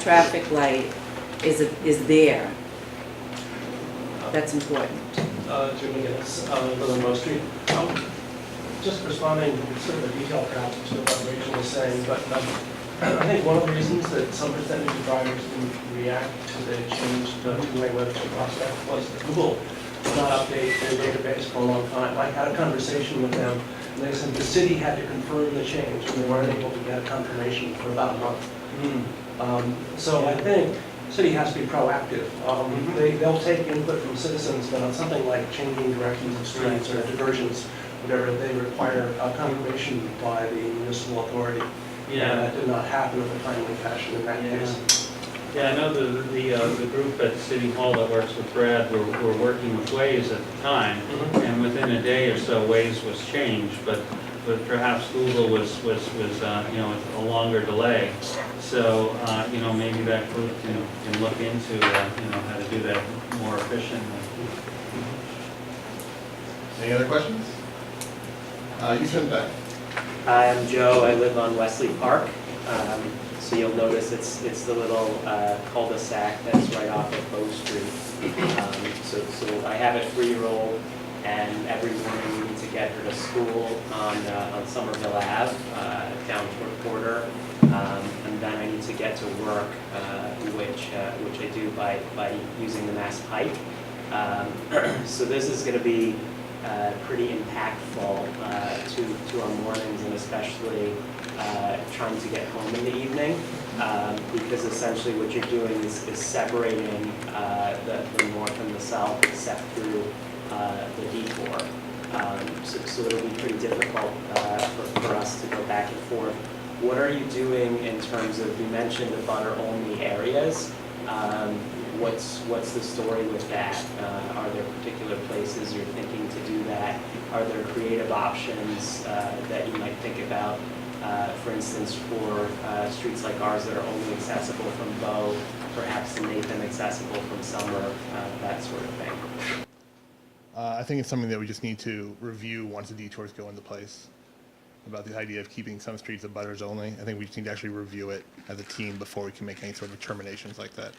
traffic light is there. That's important. Jim McGinnis, live on Bow Street. Just responding sort of a detailed perhaps to what Rachel was saying, but I think one of the reasons that some percentage of drivers didn't react to the change to two-way Webster prospect was that Google did not update their database for a long time. I had a conversation with them, and they said the city had to confirm the change, and they weren't able to get a confirmation for about a month. So I think the city has to be proactive. They'll take input from citizens, but on something like changing directions of streets or diversions, whatever, they require a confirmation by the municipal authority. Yeah. And that did not happen in a timely fashion in that case. Yeah, I know the group at City Hall that works with Brad were working with Waze at the time, and within a day or so, Waze was changed, but perhaps Google was you know, a longer delay. So you know, maybe that group can look into you know, how to do that more efficiently. Any other questions? You turn back. Hi, I'm Joe. I live on Wesley Park. So you'll notice it's the little cul-de-sac that's right off of Bow Street. So I have a 3-year-old, and every morning we need to get her to school on Somerville Ave, down toward Porter, and then I need to get to work, which I do by using the Mass Pike. So this is going to be pretty impactful to our mornings, and especially trying to get home in the evening, because essentially what you're doing is separating the north and the south except through the detour. So it'll be pretty difficult for us to go back and forth. What are you doing in terms of, you mentioned the butter-only areas. What's the story with that? Are there particular places you're thinking to do that? Are there creative options that you might think about? For instance, for streets like ours that are only accessible from Bow, perhaps to make them accessible from Summer, that sort of thing. I think it's something that we just need to review once the detours go into place, about the idea of keeping some streets of butters only. I think we just need to actually review it as a team before we can make any sort of determinations like that.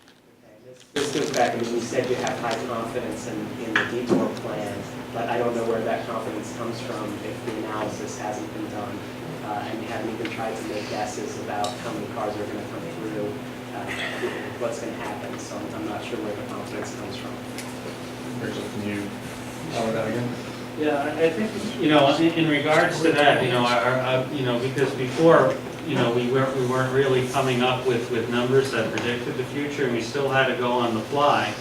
This goes back, I mean, you said you have high confidence in the detour plan, but I don't know where that confidence comes from if the analysis hasn't been done, and you haven't even tried to make guesses about how many cars are going to come through, what's going to happen. So I'm not sure where the confidence comes from. Rachel, can you follow that again? Yeah, I think, you know, in regards to that, you know, you know, because before, you know, we weren't really coming up with numbers that predicted the future, and we still had to go on the fly.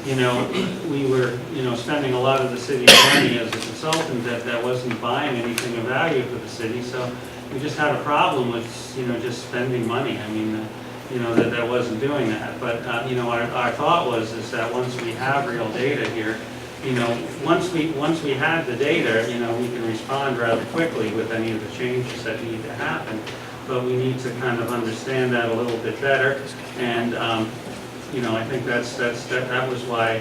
You know, we were, you know, spending a lot of the city's money as a consultant that wasn't buying anything of value for the city, so we just had a problem with, you know, just spending money. I mean, you know, that wasn't doing that. But, you know, our thought is that once we have real data here, you know, once we had the data, you know, we can respond rather quickly with any of the changes that need to happen. But we need to kind of understand that a little bit better, and you know, I think that was why,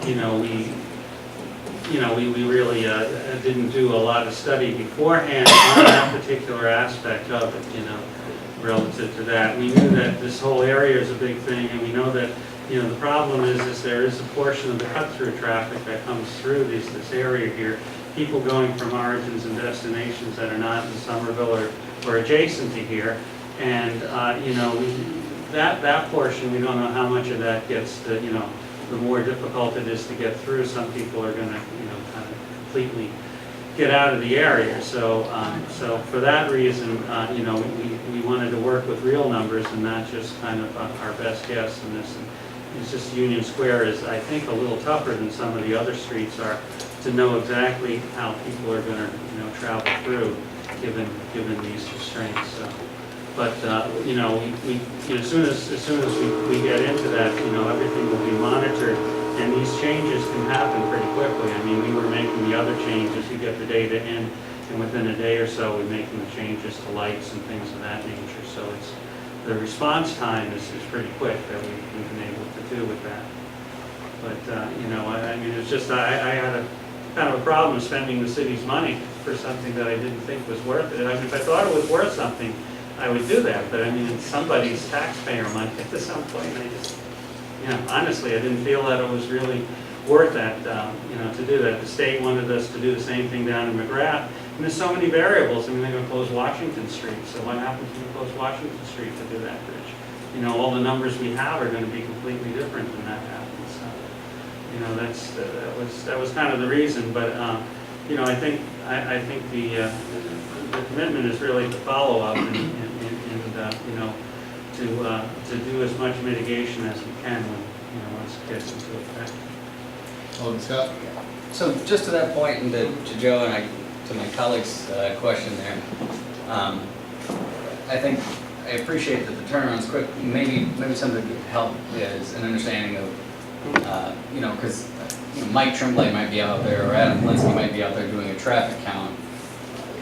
you know, we really didn't do a lot of study beforehand on that particular aspect of it, you know, relative to that. We knew that this whole area is a big thing, and we know that, you know, the problem is there is a portion of the cut-through traffic that comes through this area here. People going from origins and destinations that are not in Somerville or adjacent to here, and you know, that portion, we don't know how much of that gets to, you know, the more difficult it is to get through. Some people are going to, you know, kind of completely get out of the area. So so for that reason, you know, we wanted to work with real numbers and not just kind of our best guess in this. And it's just Union Square is, I think, a little tougher than some of the other streets are to know exactly how people are going to, you know, travel through, given these restraints. So, but you know, we you know, as soon as we get into that, you know, everything will be monitored, and these changes can happen pretty quickly. I mean, we were making the other changes. You get the data in, and within a day or so, we're making the changes to lights and things of that nature. So it's the response time is pretty quick that we've been able to do with that. But you know, I mean, it's just I had a kind of a problem spending the city's money for something that I didn't think was worth it. I mean, if I thought it was worth something, I would do that. But I mean, it's somebody's taxpayer money at some point. I just, you know, honestly, I didn't feel that it was really worth that, you know, to do that. The state wanted us to do the same thing down in McGrath, And there's so many variables. I mean, they're gonna close Washington Street, so what happens when you close Washington Street to do that bridge? You know, all the numbers we have are gonna be completely different when that happens. So, you know, that was kind of the reason, but, you know, I think the commitment is really to follow up and you know, to do as much mitigation as we can when, you know, once it gets into effect. Alderman Scott? So just to that point, and to Joe and to my colleague's question there, I think I appreciate that the turnaround's quick. Maybe something that could help is an understanding of, you know, because Mike Tremblay might be out there, or Adam Linsky might be out there doing a traffic count.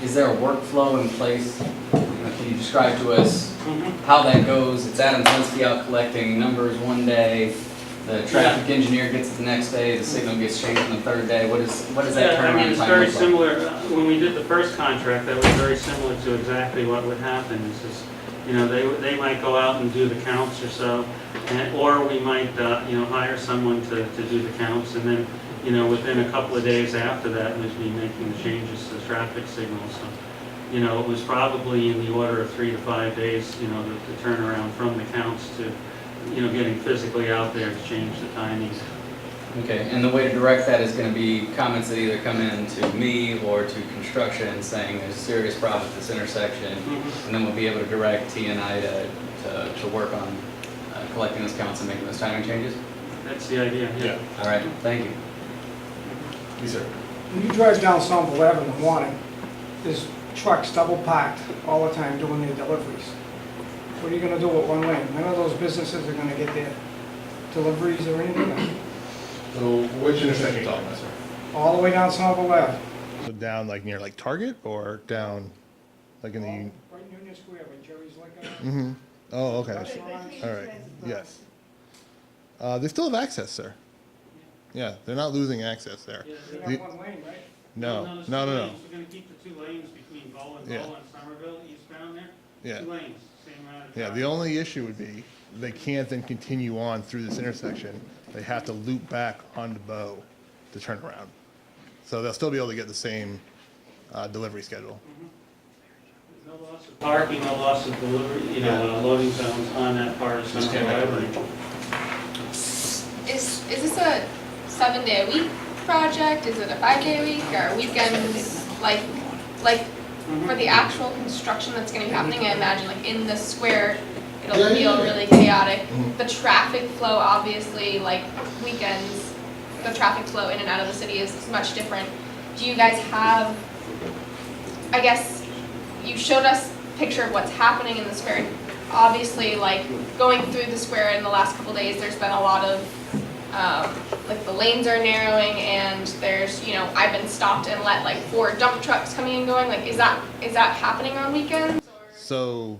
Is there a workflow in place? Can you describe to us how that goes? It's Adam Linsky out collecting numbers one day, the traffic engineer gets it the next day, the signal gets changed on the third day. What is that turnaround time? I mean, it's look very like? similar. When we did the first contract, that was very similar to exactly what would happen. Is just, you know, they might go out and do the counts or so, or we might, you know, hire someone to do the counts, and then, you know, within a couple of days after that, we'd be making the changes to the traffic signals. So, you know, it was probably in the order of 3 to 5 days, you know, the turnaround from the counts to, you know, getting physically out there to change the timings. Okay, and the way to direct that is going to be comments that either come in to me or to construction saying there's a serious problem at this intersection, and then we'll be able to direct T and I to work on collecting those counts and making those timing changes? That's the idea, yeah. All right, thank you. Yes, sir. When you drive down Somerville Ave in the morning, there's trucks double parked all the time doing their deliveries. What are you gonna do with one lane? None of those businesses are gonna get their deliveries or anything. So which intersection are you talking about, sir? All the way down Somerville Ave. So down like near like Target or down like in the? Right in Union Square where Jerry's Liquor. Mm-hmm. Oh, okay. All right. Yes. They still have access, sir. Yeah, they're not losing access there. They have one lane, right? No. We're gonna keep the 2 lanes between Bow and Somerville, eastbound there. Yeah. 2 lanes, same amount of Yeah, traffic. the only issue would be they can't then continue on through this intersection. They have to loop back onto Bow to turn around. So they'll still be able to get the same delivery schedule. There's no loss of parking, no loss of delivery, you know, loading zones on that part of Somerville Avenue. Is this a 7-day-a-week project? Is it a 5-day-a-week or weekends? Like for the actual construction that's going to be happening, I imagine like in the square, it'll feel really chaotic. The traffic flow, obviously, like weekends, the traffic flow in and out of the city is much different. Do you guys have? I guess you showed us a picture of what's happening in the square. Obviously, like going through the square in the last couple days, there's been a lot of like the lanes are narrowing, and there's, you know, I've been stopped and let like 4 dump trucks coming and going. Like, is that happening on weekends? So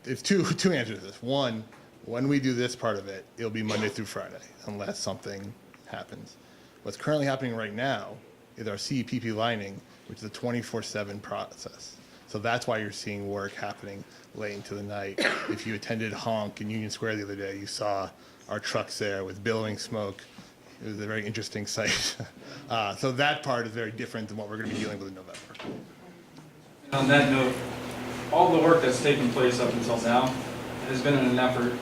it's two answers to this. One, when we do this part of it, it'll be Monday through Friday unless something happens. What's currently happening right now is our CEPP lining, which is a 24/7 process. So that's why you're seeing work happening late into the night. If you attended Honk in Union Square the other day, you saw our trucks there with billowing smoke. It was a very interesting sight. So that part is very different than what we're going to be dealing with in November. On that note, all the work that's taken place up until now has been in an effort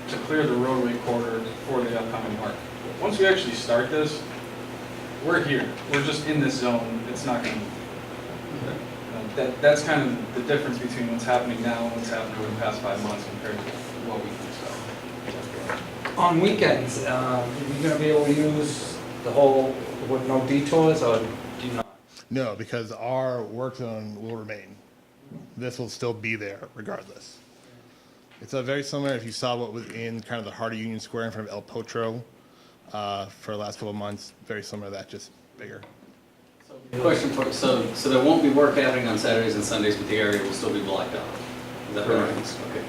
to clear the roadway corridor for the upcoming work. Once we actually start this, we're here. We're just in this zone. It's not going to... That's kind of the difference between what's happening now and what's happened over the past 5 months compared to what we can expect. On weekends, are you gonna be able to use the whole, with no detours, or do you not? No, because our work zone will remain. This will still be there regardless. It's a very similar, if you saw what was in kind of the heart of Union Square in front of El Potro for the last couple of months, very similar to that, just bigger. Question for, so there won't be work happening on Saturdays and Sundays, but the area will still be blocked off. Is that right? Okay.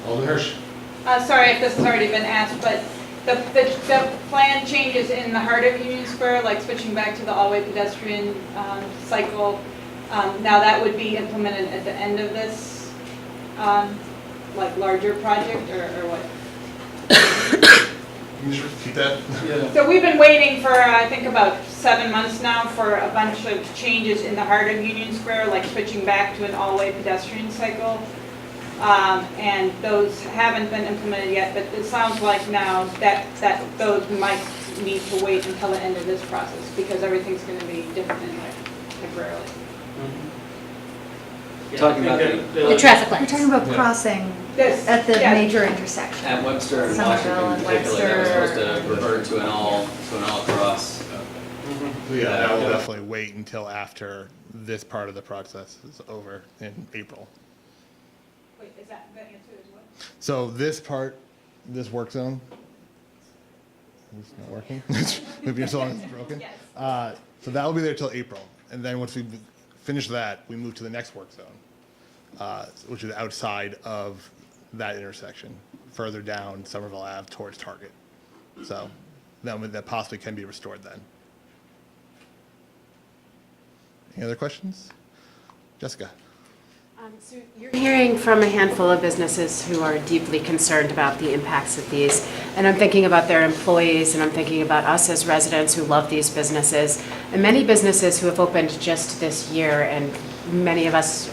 Alderman Hirsch. Sorry if this has already been asked, but the plan changes in the heart of Union Square, like switching back to the all-way pedestrian cycle. Now that would be implemented at the end of this, like larger project, or what? Can you just repeat that? Yeah. So we've been waiting for, I think, about 7 months now for a bunch of changes in the heart of Union Square, like switching back to an all-way pedestrian cycle. And those haven't been implemented yet, but it sounds like now that those might need to wait until the end of this process because everything's going to be different anyway, temporarily. Talking about The traffic lights. We're talking about crossing This, at the yeah. major intersection. At Webster and Somerville Washington in and particular, that was supposed Webster. to revert to an all cross. Yeah, that will definitely wait until after this part of the process is over in April. Wait, is that answer as well? So this part, this work zone, it's not working. Maybe so long it's broken. So that will be there till April, and then once we finish that, we move to the next work zone, which is outside of that intersection, further down Somerville Ave towards Target. So that possibly can be restored then. Any other questions? Jessica? So you're hearing from a handful of businesses who are deeply concerned about the impacts of these. And I'm thinking about their employees, and I'm thinking about us as residents who love these businesses. And many businesses who have opened just this year, and many of us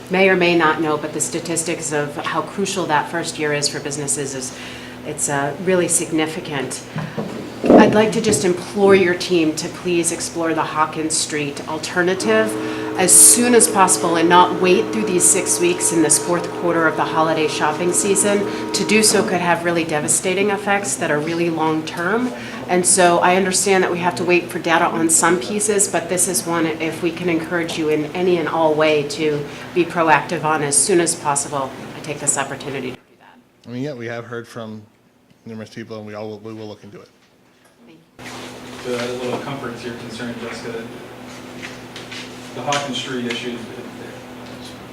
may or may not know, but the statistics of how crucial that first year is for businesses it's really significant. I'd like to just implore your team to please explore the Hawkins Street alternative as soon as possible and not wait through these 6 weeks in this fourth quarter of the holiday shopping season. To do so could have really devastating effects that are really long-term. And so I understand that we have to wait for data on some pieces, but this is one if we can encourage you in any and all way to be proactive on as soon as possible. I take this opportunity to do that. I mean, yeah, we have heard from numerous people, and we will look into it. To add a little comfort to your concern, Jessica, the Hawkins Street issue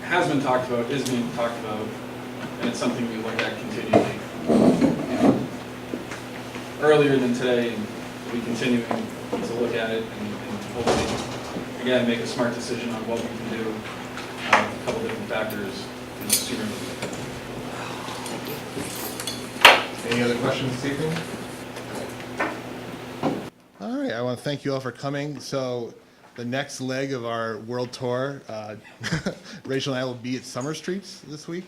has been talked about, is being talked about, and it's something we look at continually. Earlier than today, and we'll be continuing to look at it and hopefully, again, make a smart decision on what we can do, a couple different factors in the sooner than later. Any other questions this evening? All right, I want to thank you all for coming. So the next leg of our world tour, Rachel and I will be at Summer Streets this week.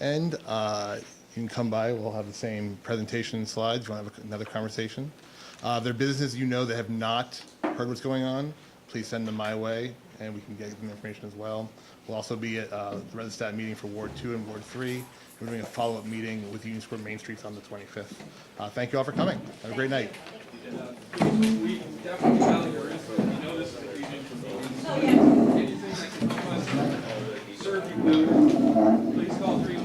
And you can come by, we'll have the same presentation and slides. If you want to have another conversation. If there are businesses you know that have not heard what's going on, please send them my way and we can get them information as well. We'll also be at the Resident meeting for Ward 2 and Ward 3. We're doing a follow-up meeting with Union Square Main Streets on the 25th. Thank you all for coming. Have a great night. We definitely value your input. We know this is a huge inconvenience. Anything that can help us serve you better, please call 3